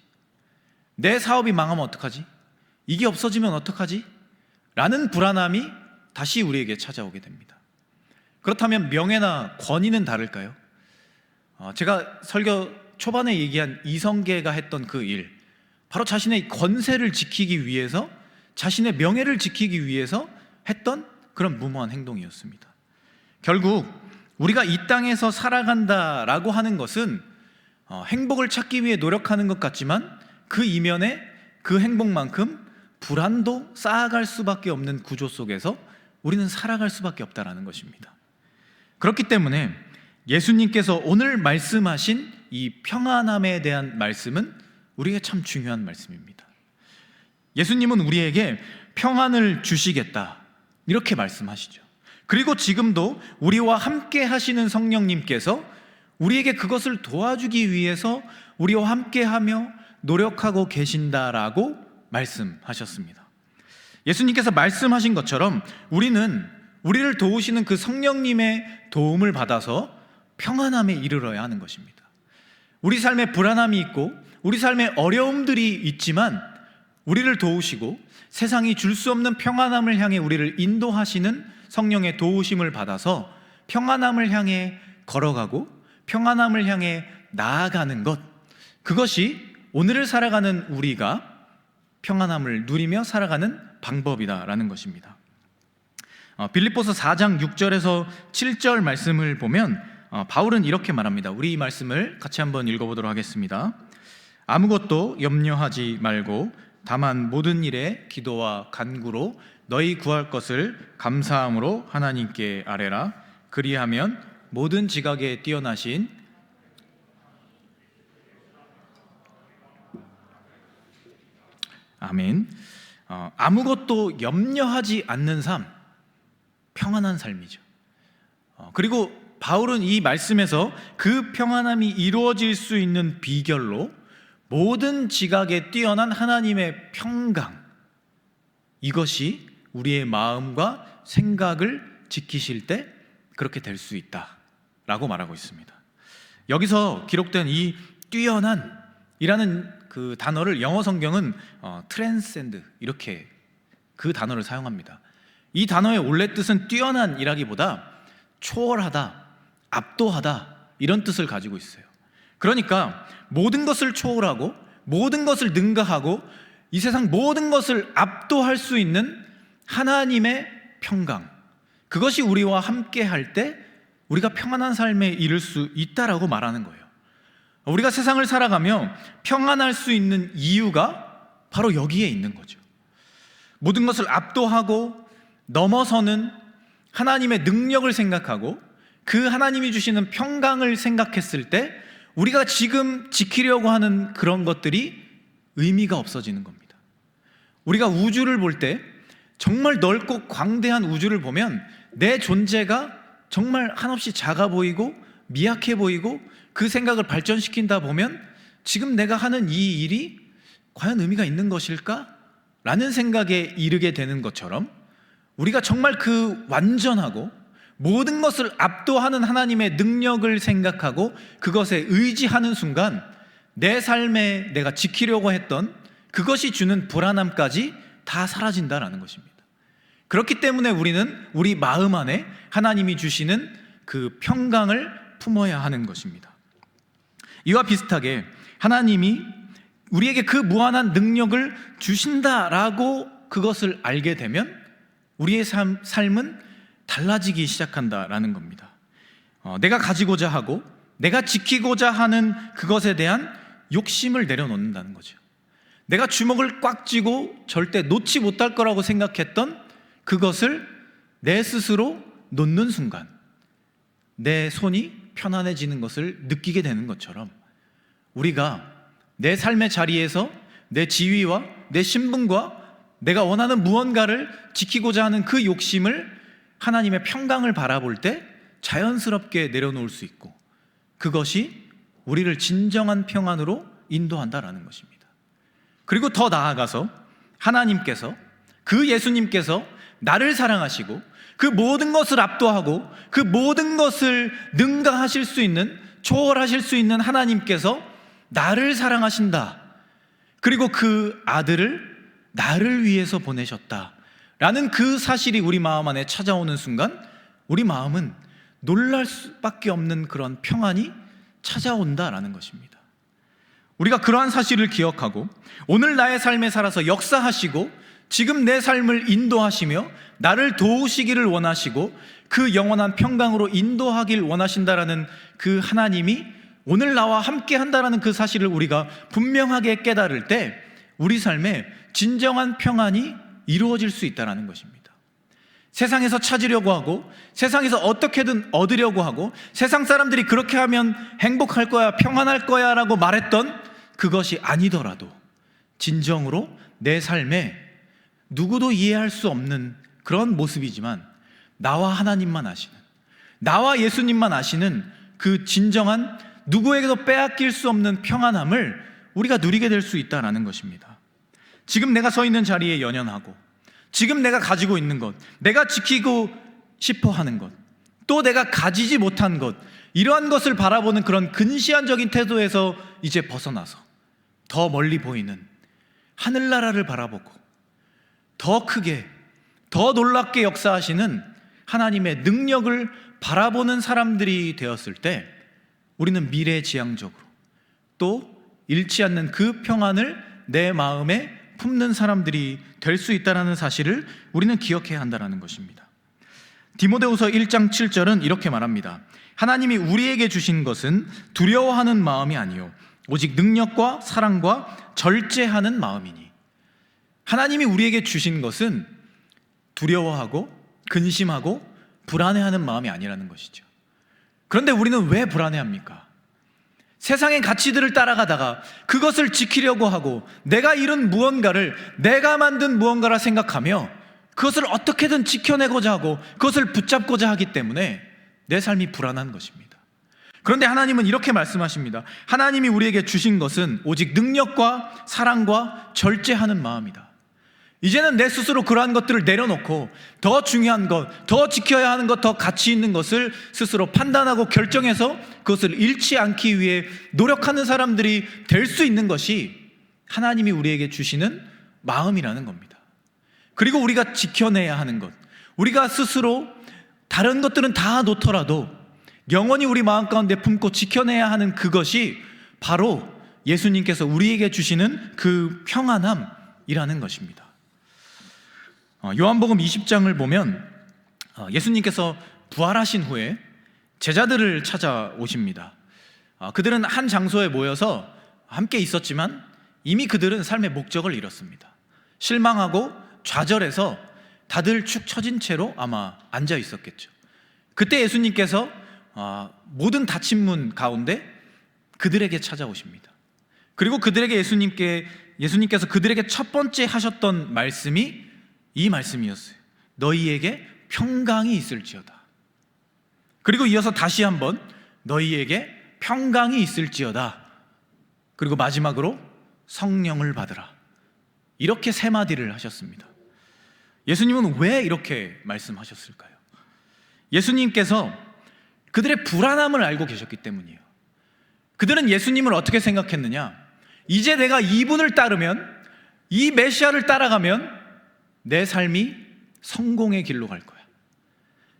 내 사업이 망하면 어떡하지? 이게 없어지면 어떡하지? 라는 불안함이 다시 우리에게 찾아오게 됩니다. 그렇다면 명예나 권위는 다를까요? 제가 설교 초반에 얘기한 이성계가 했던 그 일, 바로 자신의 권세를 지키기 위해서, 자신의 명예를 지키기 위해서 했던 그런 무모한 행동이었습니다. 결국 우리가 이 땅에서 살아간다라고 하는 것은 행복을 찾기 위해 노력하는 것 같지만 그 이면에 그 행복만큼 불안도 쌓아갈 수밖에 없는 구조 속에서 우리는 살아갈 수밖에 없다는 것입니다. 그렇기 때문에 예수님께서 오늘 말씀하신 이 평안함에 대한 말씀은 우리에게 참 중요한 말씀입니다. 예수님은 우리에게 평안을 주시겠다 이렇게 말씀하시죠. 그리고 지금도 우리와 함께 하시는 성령님께서 우리에게 그것을 도와주기 위해서 우리와 함께하며 노력하고 계신다라고 말씀하셨습니다. 예수님께서 말씀하신 것처럼 우리는 우리를 도우시는 그 성령님의 도움을 받아서 평안함에 이르러야 하는 것입니다. 우리 삶에 불안함이 있고 우리 삶에 어려움들이 있지만 우리를 도우시고 세상이 줄 수 없는 평안함을 향해 우리를 인도하시는 성령의 도우심을 받아서 평안함을 향해 걸어가고 평안함을 향해 나아가는 것, 그것이 오늘을 살아가는 우리가 평안함을 누리며 살아가는 방법이다라는 것입니다. 빌립보서 4장 6절에서 7절 말씀을 보면 바울은 이렇게 말합니다. 우리 이 말씀을 같이 한번 읽어보도록 하겠습니다. 아무것도 염려하지 말고 다만 모든 일에 기도와 간구로 너희 구할 것을 감사함으로 하나님께 아뢰라. 그리하면 모든 지각에 뛰어나신 아멘. 아무것도 염려하지 않는 삶, 평안한 삶이죠. 그리고 바울은 이 말씀에서 그 평안함이 이루어질 수 있는 비결로 모든 지각에 뛰어난 하나님의 평강, 이것이 우리의 마음과 생각을 지키실 때 그렇게 될 수 있다라고 말하고 있습니다. 여기서 기록된 이 뛰어난이라는 그 단어를 영어 성경은 transcend 이렇게 그 단어를 사용합니다. 이 단어의 원래 뜻은 뛰어난이라기보다 초월하다, 압도하다 이런 뜻을 가지고 있어요. 그러니까 모든 것을 초월하고 모든 것을 능가하고 이 세상 모든 것을 압도할 수 있는 하나님의 평강, 그것이 우리와 함께 할 때 우리가 평안한 삶에 이를 수 있다라고 말하는 거예요. 우리가 세상을 살아가며 평안할 수 있는 이유가 바로 여기에 있는 거죠. 모든 것을 압도하고 넘어서는 하나님의 능력을 생각하고 그 하나님이 주시는 평강을 생각했을 때 우리가 지금 지키려고 하는 그런 것들이 의미가 없어지는 겁니다. 우리가 우주를 볼 때 정말 넓고 광대한 우주를 보면 내 존재가 정말 한없이 작아 보이고 미약해 보이고 그 생각을 발전시킨다 보면 지금 내가 하는 이 일이 과연 의미가 있는 것일까? 라는 생각에 이르게 되는 것처럼 우리가 정말 그 완전하고 모든 것을 압도하는 하나님의 능력을 생각하고 그것에 의지하는 순간 내 삶에 내가 지키려고 했던 그것이 주는 불안함까지 다 사라진다라는 것입니다. 그렇기 때문에 우리는 우리 마음 안에 하나님이 주시는 그 평강을 품어야 하는 것입니다. 이와 비슷하게 하나님이 우리에게 그 무한한 능력을 주신다라고 그것을 알게 되면 우리의 삶은 달라지기 시작한다라는 겁니다. 내가 가지고자 하고 내가 지키고자 하는 그것에 대한 욕심을 내려놓는다는 거죠. 내가 주먹을 꽉 쥐고 절대 놓지 못할 거라고 생각했던 그것을 내 스스로 놓는 순간 내 손이 편안해지는 것을 느끼게 되는 것처럼, 우리가 내 삶의 자리에서 내 지위와 내 신분과 내가 원하는 무언가를 지키고자 하는 그 욕심을 하나님의 평강을 바라볼 때 자연스럽게 내려놓을 수 있고, 그것이 우리를 진정한 평안으로 인도한다라는 것입니다. 그리고 더 나아가서 하나님께서, 그 예수님께서 나를 사랑하시고 그 모든 것을 압도하고 그 모든 것을 능가하실 수 있는, 초월하실 수 있는 하나님께서 나를 사랑하신다, 그리고 그 아들을 나를 위해서 보내셨다라는 그 사실이 우리 마음 안에 찾아오는 순간 우리 마음은 놀랄 수밖에 없는 그런 평안이 찾아온다라는 것입니다. 우리가 그러한 사실을 기억하고 오늘 나의 삶에 살아서 역사하시고 지금 내 삶을 인도하시며 나를 도우시기를 원하시고 그 영원한 평강으로 인도하길 원하신다라는 그 하나님이 오늘 나와 함께 한다라는 그 사실을 우리가 분명하게 깨달을 때 우리 삶에 진정한 평안이 이루어질 수 있다는 것입니다. 세상에서 찾으려고 하고 세상에서 어떻게든 얻으려고 하고 세상 사람들이 그렇게 하면 행복할 거야, 평안할 거야 라고 말했던 그것이 아니더라도 진정으로 내 삶에 누구도 이해할 수 없는 그런 모습이지만 나와 하나님만 아시는, 나와 예수님만 아시는 그 진정한 누구에게도 빼앗길 수 없는 평안함을 우리가 누리게 될 수 있다는 것입니다. 지금 내가 서 있는 자리에 연연하고 지금 내가 가지고 있는 것, 내가 지키고 싶어 하는 것, 또 내가 가지지 못한 것, 이러한 것을 바라보는 그런 근시안적인 태도에서 이제 벗어나서 더 멀리 보이는 하늘나라를 바라보고 더 크게, 더 놀랍게 역사하시는 하나님의 능력을 바라보는 사람들이 되었을 때 우리는 미래지향적으로 또 잃지 않는 그 평안을 내 마음에 품는 사람들이 될 수 있다는 사실을 우리는 기억해야 한다는 것입니다. 디모데후서 1장 7절은 이렇게 말합니다. 하나님이 우리에게 주신 것은 두려워하는 마음이 아니요 오직 능력과 사랑과 절제하는 마음이니. 하나님이 우리에게 주신 것은 두려워하고 근심하고 불안해하는 마음이 아니라는 것이죠. 그런데 우리는 왜 불안해합니까? 세상의 가치들을 따라가다가 그것을 지키려고 하고 내가 이룬 무언가를, 내가 만든 무언가라 생각하며 그것을 어떻게든 지켜내고자 하고 그것을 붙잡고자 하기 때문에 내 삶이 불안한 것입니다. 그런데 하나님은 이렇게 말씀하십니다. 하나님이 우리에게 주신 것은 오직 능력과 사랑과 절제하는 마음이다. 이제는 내 스스로 그러한 것들을 내려놓고 더 중요한 것, 더 지켜야 하는 것, 더 가치 있는 것을 스스로 판단하고 결정해서 그것을 잃지 않기 위해 노력하는 사람들이 될 수 있는 것이 하나님이 우리에게 주시는 마음이라는 겁니다. 그리고 우리가 지켜내야 하는 것, 우리가 스스로 다른 것들은 다 놓더라도 영원히 우리 마음 가운데 품고 지켜내야 하는 그것이 바로 예수님께서 우리에게 주시는 그 평안함이라는 것입니다. 요한복음 20장을 보면 예수님께서 부활하신 후에 제자들을 찾아오십니다. 그들은 한 장소에 모여서 함께 있었지만 이미 그들은 삶의 목적을 잃었습니다. 실망하고 좌절해서 다들 축 처진 채로 아마 앉아 있었겠죠. 그때 예수님께서 모든 닫힌 문 가운데 그들에게 찾아오십니다. 그리고 그들에게 예수님께서 그들에게 첫 번째 하셨던 말씀이 이 말씀이었어요. 너희에게 평강이 있을지어다. 그리고 이어서 다시 한번 너희에게 평강이 있을지어다. 그리고 마지막으로 성령을 받으라. 이렇게 세 마디를 하셨습니다. 예수님은 왜 이렇게 말씀하셨을까요? 예수님께서 그들의 불안함을 알고 계셨기 때문이에요. 그들은 예수님을 어떻게 생각했느냐? 이제 내가 이분을 따르면, 이 메시아를 따라가면 내 삶이 성공의 길로 갈 거야.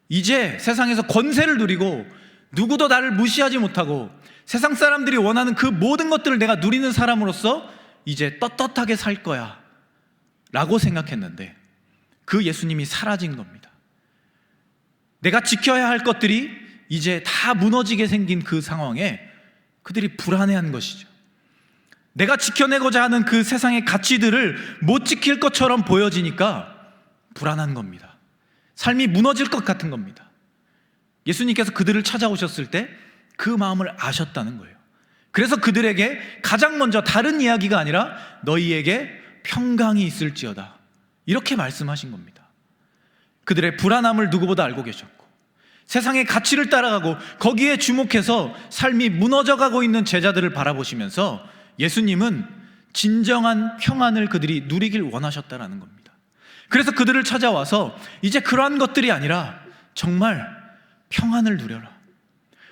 이제 세상에서 권세를 누리고 누구도 나를 무시하지 못하고 세상 사람들이 원하는 그 모든 것들을 내가 누리는 사람으로서 이제 떳떳하게 살 거야 라고 생각했는데 그 예수님이 사라진 겁니다. 내가 지켜야 할 것들이 이제 다 무너지게 생긴 그 상황에 그들이 불안해한 것이죠. 내가 지켜내고자 하는 그 세상의 가치들을 못 지킬 것처럼 보여지니까 불안한 겁니다. 삶이 무너질 것 같은 겁니다. 예수님께서 그들을 찾아오셨을 때 그 마음을 아셨다는 거예요. 그래서 그들에게 가장 먼저 다른 이야기가 아니라 너희에게 평강이 있을지어다, 이렇게 말씀하신 겁니다. 그들의 불안함을 누구보다 알고 계셨고, 세상의 가치를 따라가고 거기에 주목해서 삶이 무너져가고 있는 제자들을 바라보시면서 예수님은 진정한 평안을 그들이 누리길 원하셨다라는 겁니다. 그래서 그들을 찾아와서 이제 그러한 것들이 아니라 정말 평안을 누려라,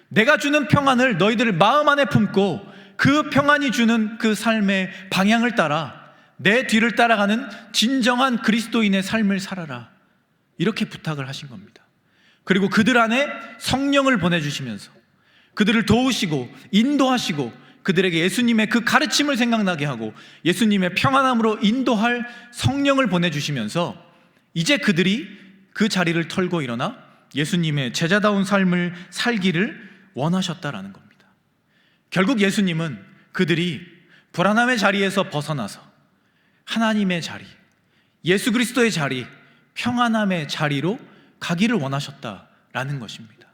내가 주는 평안을 너희들 마음 안에 품고 그 평안이 주는 그 삶의 방향을 따라 내 뒤를 따라가는 진정한 그리스도인의 삶을 살아라, 이렇게 부탁을 하신 겁니다. 그리고 그들 안에 성령을 보내주시면서 그들을 도우시고 인도하시고 그들에게 예수님의 그 가르침을 생각나게 하고 예수님의 평안함으로 인도할 성령을 보내주시면서 이제 그들이 그 자리를 털고 일어나 예수님의 제자다운 삶을 살기를 원하셨다라는 겁니다. 결국 예수님은 그들이 불안함의 자리에서 벗어나서 하나님의 자리, 예수 그리스도의 자리, 평안함의 자리로 가기를 원하셨다라는 것입니다.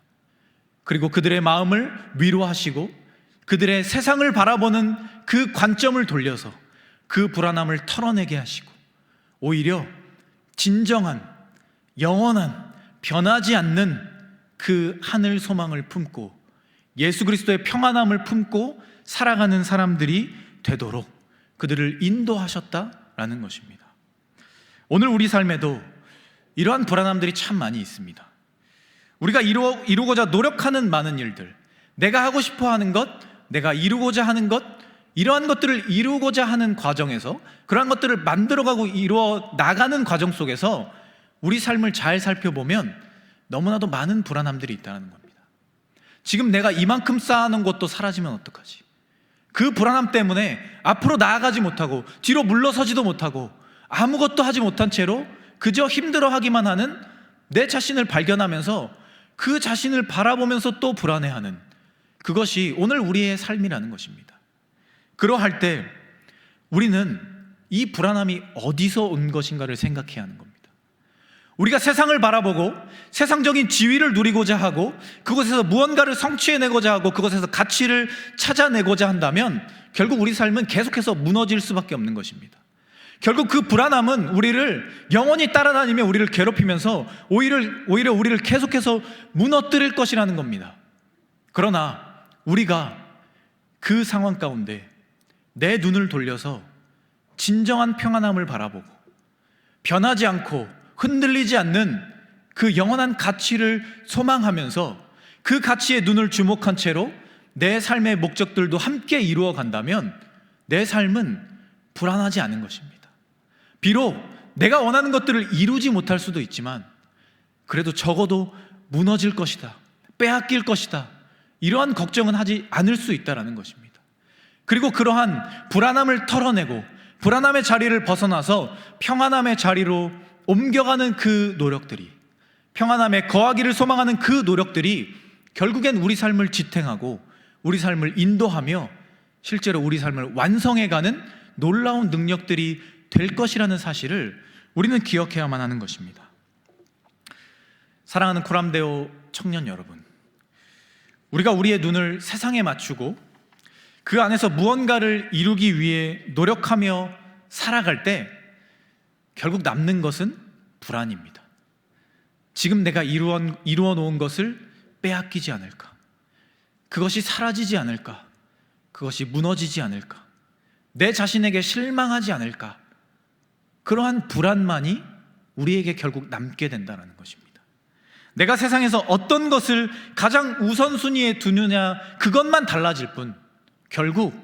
그리고 그들의 마음을 위로하시고 그들의 세상을 바라보는 그 관점을 돌려서 그 불안함을 털어내게 하시고 오히려 진정한 영원한 변하지 않는 그 하늘 소망을 품고 예수 그리스도의 평안함을 품고 살아가는 사람들이 되도록 그들을 인도하셨다라는 것입니다. 오늘 우리 삶에도 이러한 불안함들이 참 많이 있습니다. 우리가 이루고자 노력하는 많은 일들, 내가 하고 싶어 하는 것, 내가 이루고자 하는 것, 이러한 것들을 이루고자 하는 과정에서 그러한 것들을 만들어가고 이루어 나가는 과정 속에서 우리 삶을 잘 살펴보면 너무나도 많은 불안함들이 있다는 겁니다. 지금 내가 이만큼 쌓아놓은 것도 사라지면 어떡하지? 그 불안함 때문에 앞으로 나아가지 못하고 뒤로 물러서지도 못하고 아무것도 하지 못한 채로 그저 힘들어하기만 하는 내 자신을 발견하면서 그 자신을 바라보면서 또 불안해하는, 그것이 오늘 우리의 삶이라는 것입니다. 그러할 때 우리는 이 불안함이 어디서 온 것인가를 생각해야 하는 겁니다. 우리가 세상을 바라보고 세상적인 지위를 누리고자 하고 그곳에서 무언가를 성취해내고자 하고 그곳에서 가치를 찾아내고자 한다면 결국 우리 삶은 계속해서 무너질 수밖에 없는 것입니다. 결국 그 불안함은 우리를 영원히 따라다니며 우리를 괴롭히면서 오히려 우리를 계속해서 무너뜨릴 것이라는 겁니다. 그러나 우리가 그 상황 가운데 내 눈을 돌려서 진정한 평안함을 바라보고 변하지 않고 흔들리지 않는 그 영원한 가치를 소망하면서 그 가치에 눈을 주목한 채로 내 삶의 목적들도 함께 이루어 간다면 내 삶은 불안하지 않은 것입니다. 비록 내가 원하는 것들을 이루지 못할 수도 있지만 그래도 적어도 무너질 것이다, 빼앗길 것이다, 이러한 걱정은 하지 않을 수 있다는 것입니다. 그리고 그러한 불안함을 털어내고 불안함의 자리를 벗어나서 평안함의 자리로 옮겨가는 그 노력들이, 평안함에 거하기를 소망하는 그 노력들이 결국엔 우리 삶을 지탱하고 우리 삶을 인도하며 실제로 우리 삶을 완성해가는 놀라운 능력들이 될 것이라는 사실을 우리는 기억해야만 하는 것입니다. 사랑하는 코람데오 청년 여러분, 우리가 우리의 눈을 세상에 맞추고 그 안에서 무언가를 이루기 위해 노력하며 살아갈 때 결국 남는 것은 불안입니다. 지금 내가 이루어 놓은 것을 빼앗기지 않을까? 그것이 사라지지 않을까? 그것이 무너지지 않을까? 내 자신에게 실망하지 않을까? 그러한 불안만이 우리에게 결국 남게 된다는 것입니다. 내가 세상에서 어떤 것을 가장 우선순위에 두느냐, 그것만 달라질 뿐 결국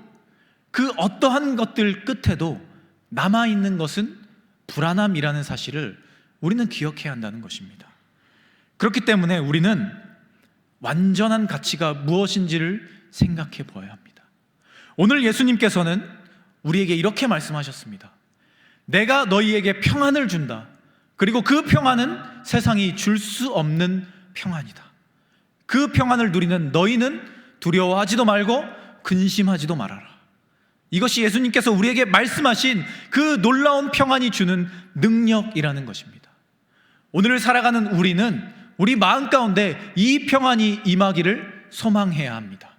그 어떠한 것들 끝에도 남아있는 것은 불안함이라는 사실을 우리는 기억해야 한다는 것입니다. 그렇기 때문에 우리는 완전한 가치가 무엇인지를 생각해 보아야 합니다. 오늘 예수님께서는 우리에게 이렇게 말씀하셨습니다. 내가 너희에게 평안을 준다. 그리고 그 평안은 세상이 줄 수 없는 평안이다. 그 평안을 누리는 너희는 두려워하지도 말고 근심하지도 말아라. 이것이 예수님께서 우리에게 말씀하신 그 놀라운 평안이 주는 능력이라는 것입니다. 오늘을 살아가는 우리는 우리 마음 가운데 이 평안이 임하기를 소망해야 합니다.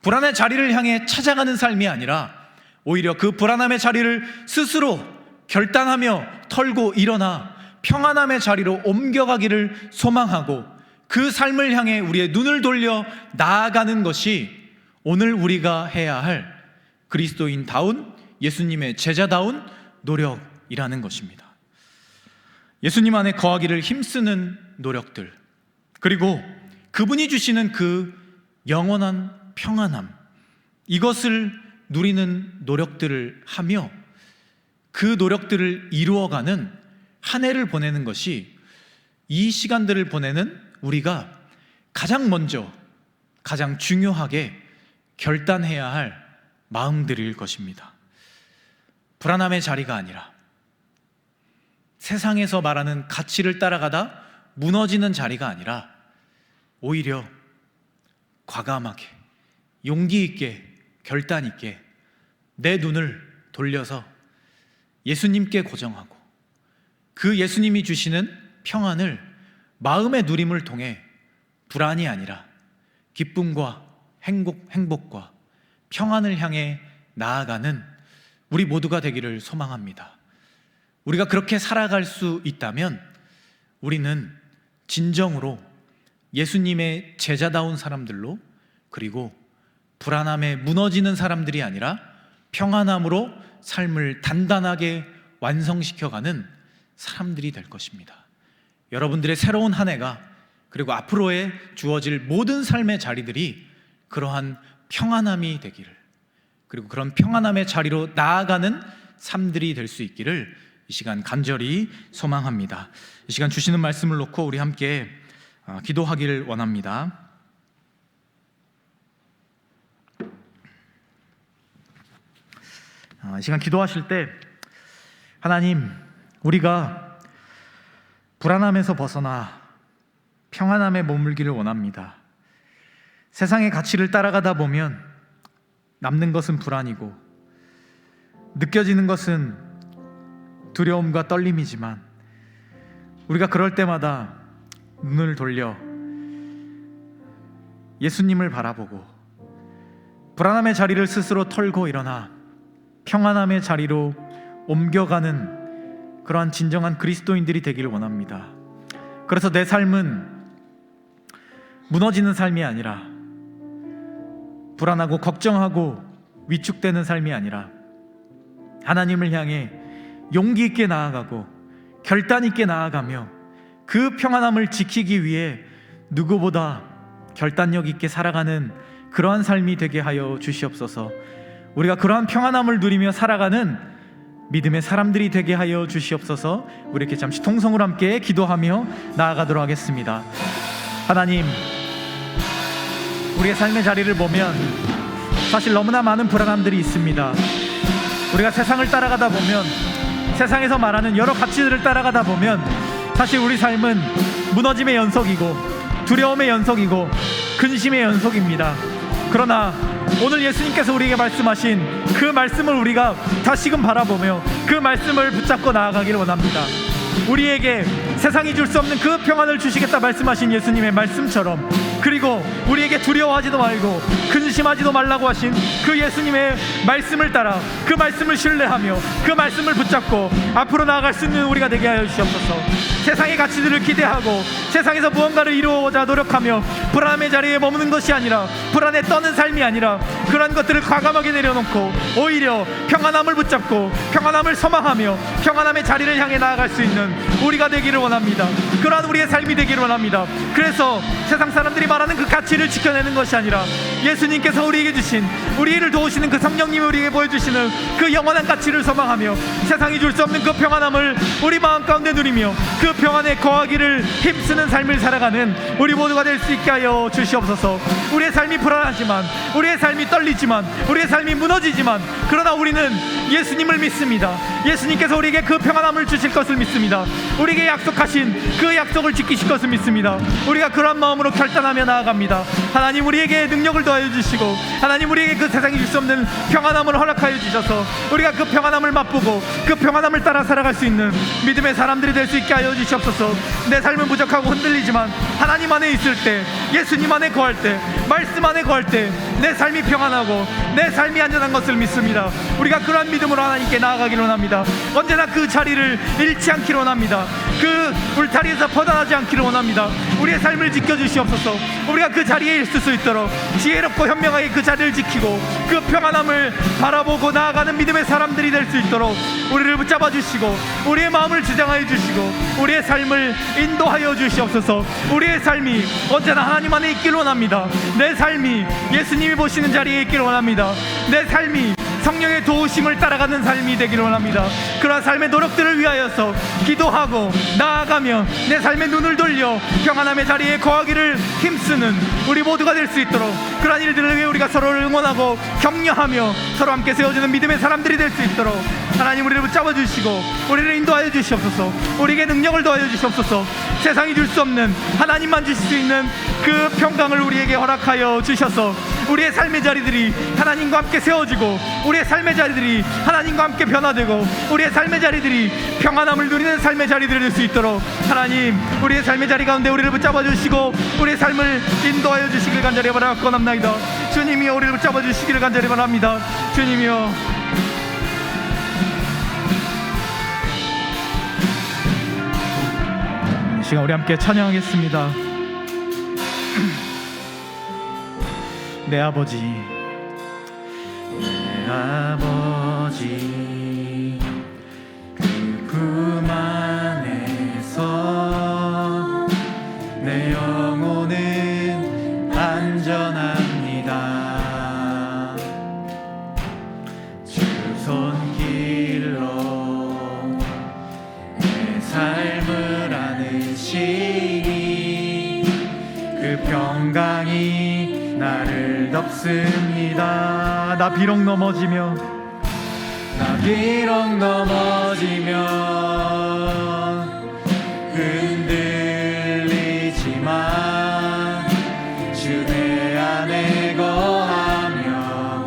불안의 자리를 향해 찾아가는 삶이 아니라 오히려 그 불안함의 자리를 스스로 결단하며 털고 일어나 평안함의 자리로 옮겨가기를 소망하고 그 삶을 향해 우리의 눈을 돌려 나아가는 것이 오늘 우리가 해야 할 그리스도인다운, 예수님의 제자다운 노력이라는 것입니다. 예수님 안에 거하기를 힘쓰는 노력들, 그리고 그분이 주시는 그 영원한 평안함, 이것을 누리는 노력들을 하며 그 노력들을 이루어가는 한 해를 보내는 것이 이 시간들을 보내는 우리가 가장 먼저, 가장 중요하게 결단해야 할 마음들일 것입니다. 불안함의 자리가 아니라 세상에서 말하는 가치를 따라가다 무너지는 자리가 아니라 오히려 과감하게, 용기 있게, 결단 있게 내 눈을 돌려서 예수님께 고정하고 그 예수님이 주시는 평안을 마음의 누림을 통해 불안이 아니라 기쁨과 행복과 평안을 향해 나아가는 우리 모두가 되기를 소망합니다. 우리가 그렇게 살아갈 수 있다면 우리는 진정으로 예수님의 제자다운 사람들로, 그리고 불안함에 무너지는 사람들이 아니라 평안함으로 삶을 단단하게 완성시켜가는 사람들이 될 것입니다. 여러분들의 새로운 한 해가, 그리고 앞으로의 주어질 모든 삶의 자리들이 그러한 평안함이 되기를, 그리고 그런 평안함의 자리로 나아가는 삶들이 될 수 있기를 이 시간 간절히 소망합니다. 이 시간 주시는 말씀을 놓고 우리 함께 기도하기를 원합니다. 이 시간 기도하실 때 하나님, 우리가 불안함에서 벗어나 평안함에 머물기를 원합니다. 세상의 가치를 따라가다 보면 남는 것은 불안이고 느껴지는 것은 두려움과 떨림이지만 우리가 그럴 때마다 눈을 돌려 예수님을 바라보고 불안함의 자리를 스스로 털고 일어나 평안함의 자리로 옮겨가는 그러한 진정한 그리스도인들이 되기를 원합니다. 그래서 내 삶은 무너지는 삶이 아니라, 불안하고 걱정하고 위축되는 삶이 아니라 하나님을 향해 용기 있게 나아가고 결단 있게 나아가며 그 평안함을 지키기 위해 누구보다 결단력 있게 살아가는 그러한 삶이 되게 하여 주시옵소서. 우리가 그러한 평안함을 누리며 살아가는 믿음의 사람들이 되게 하여 주시옵소서. 우리 이렇게 잠시 통성으로 함께 기도하며 나아가도록 하겠습니다. 하나님, 우리의 삶의 자리를 보면 사실 너무나 많은 불안함들이 있습니다. 우리가 세상을 따라가다 보면, 세상에서 말하는 여러 가치들을 따라가다 보면 사실 우리 삶은 무너짐의 연속이고 두려움의 연속이고 근심의 연속입니다. 그러나 오늘 예수님께서 우리에게 말씀하신 그 말씀을 우리가 다시금 바라보며 그 말씀을 붙잡고 나아가기를 원합니다. 우리에게 세상이 줄 수 없는 그 평안을 주시겠다 말씀하신 예수님의 말씀처럼, 그리고 우리에게 두려워하지도 말고 근심하지도 말라고 하신 그 예수님의 말씀을 따라 그 말씀을 신뢰하며 그 말씀을 붙잡고 앞으로 나아갈 수 있는 우리가 되게 하여 주시옵소서. 세상의 가치들을 기대하고 세상에서 무언가를 이루어오자 노력하며 불안함의 자리에 머무는 것이 아니라, 불안에 떠는 삶이 아니라 그런 것들을 과감하게 내려놓고 오히려 평안함을 붙잡고 평안함을 소망하며 평안함의 자리를 향해 나아갈 수 있는 우리가 되기를 원합니다. 그러한 우리의 삶이 되기를 원합니다. 그래서 세상 사람들이 말하는 그 가치를 지켜내는 것이 아니라 예수님께서 우리에게 주신, 우리를 도우시는 그 성령님이 우리에게 보여주시는 그 영원한 가치를 소망하며 세상이 줄 수 없는 그 평안함을 우리 마음 가운데 누리며 그 평안에 거하기를 힘쓰는 삶을 살아가는 우리 모두가 될 수 있게 하여 주시옵소서. 우리의 삶이 불안하지만, 우리의 삶이 떨리지만, 우리의 삶이 무너지지만, 그러나 우리는 예수님을 믿습니다. 예수님께서 우리에게 그 평안함을 주실 것을 믿습니다. 우리에게 약속하신 그 약속을 지키실 것을 믿습니다. 우리가 그런 마음으로 결단하며 나아갑니다. 하나님 우리에게 능력을 더하여 주시고 하나님 우리에게 그 세상이 줄 수 없는 평안함을 허락하여 주셔서 우리가 그 평안함을 맛보고 그 평안함을 따라 살아갈 수 있는 믿음의 사람들이 될 수 있게 하여 주시옵소서. 내 삶은 부족하고 흔들리지만 하나님 안에 있을 때, 예수님 안에 거할 때, 말씀 안에 거할 때 내 삶이 평안하고 내 삶이 안전한 것을 믿습니다. 우리가 그러한 믿음으로 하나님께 나아가기를 원합니다. 언제나 그 자리를 잃지 않기를 원합니다. 그 울타리에서 퍼져나지 않기를 원합니다. 우리의 삶을 지켜주시옵소서. 우리가 그 자리에 있을 수 있도록 지혜롭고 현명하게 그 자리를 지키고 그 평안함을 바라보고 나아가는 믿음의 사람들이 될 수 있도록 우리를 붙잡아 주시고 우리의 마음을 주장하여 주시고 우리의 삶을 인도하여 주시옵소서. 우리의 삶이 언제나 하나님 안에 있기를 원합니다. 내 삶이 예수님이 보시는 자리에 있기를 원합니다. 내 삶이 성령의 도우심을 따라가는 삶이 되기를 원합니다. 그러한 삶의 노력들을 위하여서 기도하고 나아가며 내 삶의 눈을 돌려 평안함의 자리에 거하기를 힘쓰는 우리 모두가 될 수 있도록 그러한 일들을 위해 우리가 서로를 응원하고 격려하며 서로 함께 세워주는 믿음의 사람들이 될 수 있도록 하나님 우리를 붙잡아 주시고 우리를 인도하여 주시옵소서. 우리에게 능력을 더하여 주시옵소서. 세상이 줄 수 없는 하나님만 주실 수 있는 그 평강을 우리에게 허락하여 주셔서 우리의 삶의 자리들이 하나님과 함께 세워지고 우리의 삶의 자리들이 하나님과 함께 변화되고 우리의 삶의 자리들이 평안함을 누리는 삶의 자리들이 될 수 있도록 하나님 우리의 삶의 자리 가운데 우리를 붙잡아 주시고 우리의 삶을 인도하여 주시길 간절히 바라옵나이다. 주님이여 우리를 붙잡아 주시기를 간절히 바랍니다. 주님이여 이 시간 우리 함께 찬양하겠습니다. 내 아버지, 내 아버지, 그 품 안에서 내 영혼은 안전합니다. 주 손길로 내 삶을 안으시니 그 평강이 나를 덮습니다. 나 비록 넘어지며 흔들리지만 주 내 안에 거하며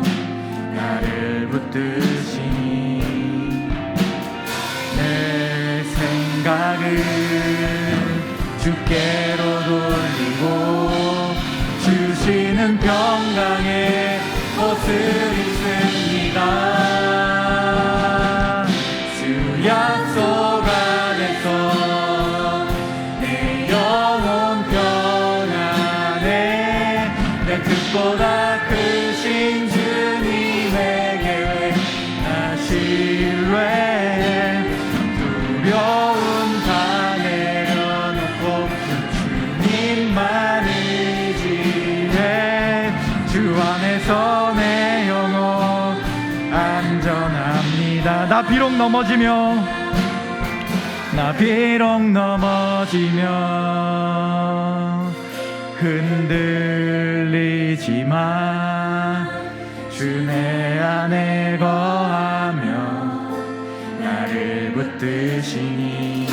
나를 붙드시니 내 생각을 주께로 돌리고 주시는 평강의 옷을 입습니다. 주 약속 안에서 내 영혼 평안해. 내 뜻보다 크신 주님의 계획 나 신뢰해. 두려움 다 내려놓고 주님만 의지해. 주 안에서 내 영혼 안전합니다. 나 비록 넘어지며 흔들리지만 주 내 안에 거하며 나를 붙드시니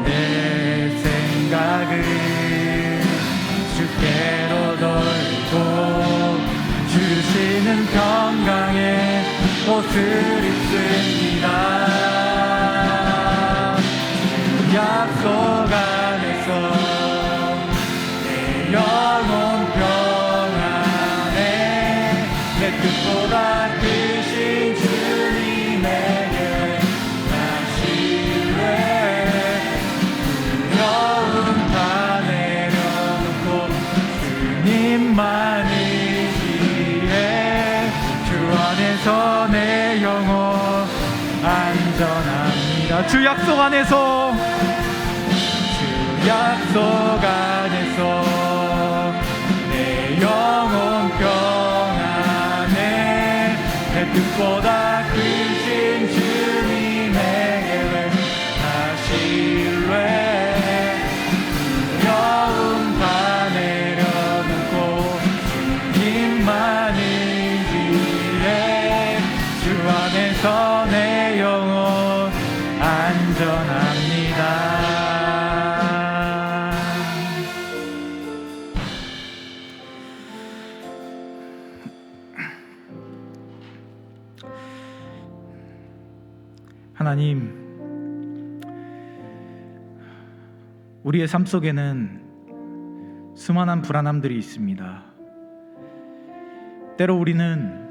내 생각을 주께로 돌리고 주시는 평강의 옷을 입습니다. 주 약속 안에서 내 영혼 평안해. 내 뜻보다 크신 주님에게 나 신뢰해. 두려움 다 내려놓고 주님만 의지해. 주 안에서 내 영혼 안전합니다. 주 약속 안에서 내 영혼 평안해. 내 뜻보다 크신 주님의 계획 다 신뢰해. 두려움 다 내려놓고 주님만 의지해. 주 하나님, 우리의 삶 속에는 수많은 불안함들이 있습니다. 때로 우리는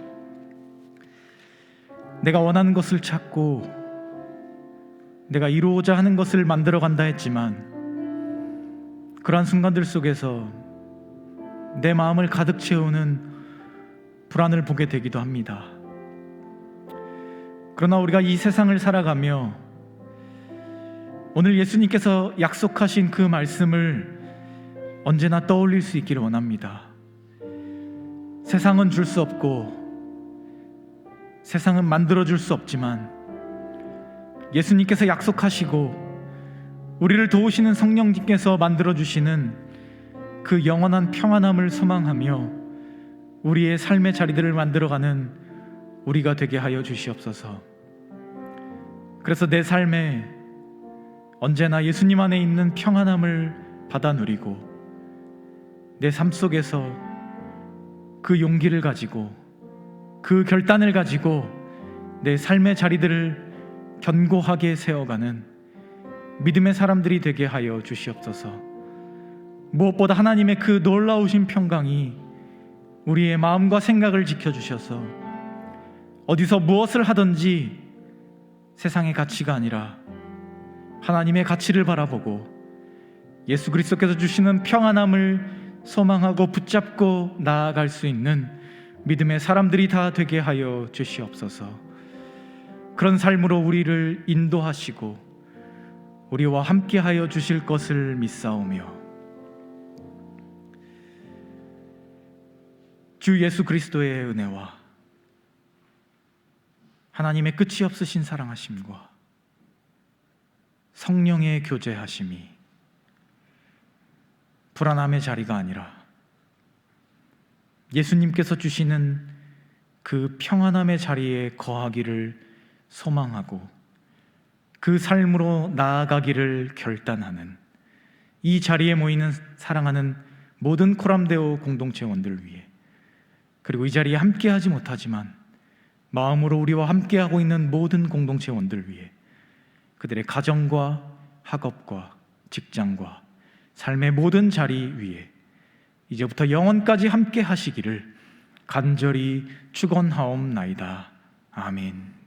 내가 원하는 것을 찾고 내가 이루고자 하는 것을 만들어 간다 했지만, 그러한 순간들 속에서 내 마음을 가득 채우는 불안을 보게 되기도 합니다. 그러나 우리가 이 세상을 살아가며 오늘 예수님께서 약속하신 그 말씀을 언제나 떠올릴 수 있기를 원합니다. 세상은 줄 수 없고 세상은 만들어줄 수 없지만 예수님께서 약속하시고 우리를 도우시는 성령님께서 만들어주시는 그 영원한 평안함을 소망하며 우리의 삶의 자리들을 만들어가는 우리가 되게 하여 주시옵소서. 그래서 내 삶에 언제나 예수님 안에 있는 평안함을 받아 누리고 내 삶 속에서 그 용기를 가지고 그 결단을 가지고 내 삶의 자리들을 견고하게 세워가는 믿음의 사람들이 되게 하여 주시옵소서. 무엇보다 하나님의 그 놀라우신 평강이 우리의 마음과 생각을 지켜주셔서 어디서 무엇을 하든지 세상의 가치가 아니라 하나님의 가치를 바라보고 예수 그리스도께서 주시는 평안함을 소망하고 붙잡고 나아갈 수 있는 믿음의 사람들이 다 되게 하여 주시옵소서. 그런 삶으로 우리를 인도하시고 우리와 함께 하여 주실 것을 믿사오며 주 예수 그리스도의 은혜와 하나님의 끝이 없으신 사랑하심과 성령의 교제하심이 불안함의 자리가 아니라 예수님께서 주시는 그 평안함의 자리에 거하기를 소망하고 그 삶으로 나아가기를 결단하는 이 자리에 모이는 사랑하는 모든 코람데오 공동체원들을 위해, 그리고 이 자리에 함께하지 못하지만 마음으로 우리와 함께하고 있는 모든 공동체원들을 위해, 그들의 가정과 학업과 직장과 삶의 모든 자리 위에 이제부터 영원까지 함께 하시기를 간절히 축원하옵나이다. 아멘.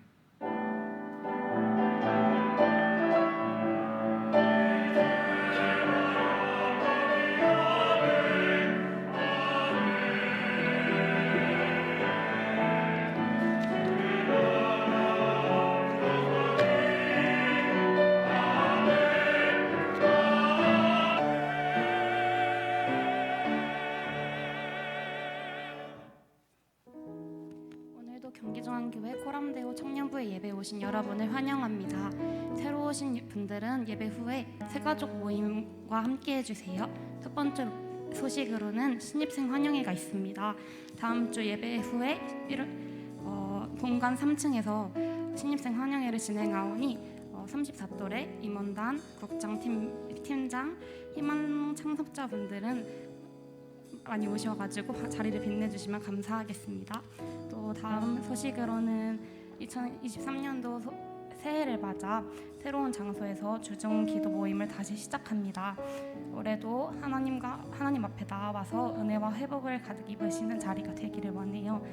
경기중앙교회 코람데오 청년부에 예배 오신 여러분을 환영합니다. 새로 오신 분들은 예배 후에 새가족 모임과 함께 해주세요. 첫 번째 소식으로는 신입생 환영회가 있습니다. 다음 주 예배 후에 본관 3층에서 신입생 환영회를 진행하오니 34또래 임원단, 국장팀장, 희망 창섭자분들은 많이 오셔가지고 자리를 빛내주시면 감사하겠습니다. 또 다음 소식으로는 2023년도 새해를 맞아 새로운 장소에서 주중 기도 모임을 다시 시작합니다. 올해도 하나님 앞에 나와서 은혜와 회복을 가득 입으시는 자리가 되기를 원해요.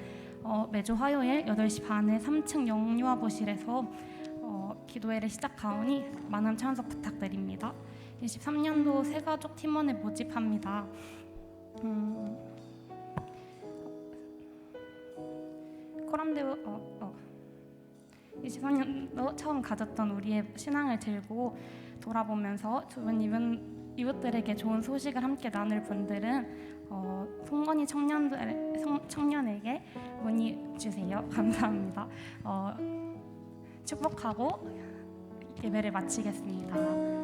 매주 화요일 8시 반에 3층 영유아부실에서 기도회를 시작하오니 많은 참석 부탁드립니다. 23년도 새가족 팀원을 모집합니다. 24년도 처음 가졌던 우리의 신앙을 들고 돌아보면서 주변 이웃들에게 좋은 소식을 함께 나눌 분들은 송건이 청년에게 문의 주세요. 감사합니다. 축복하고 예배를 마치겠습니다.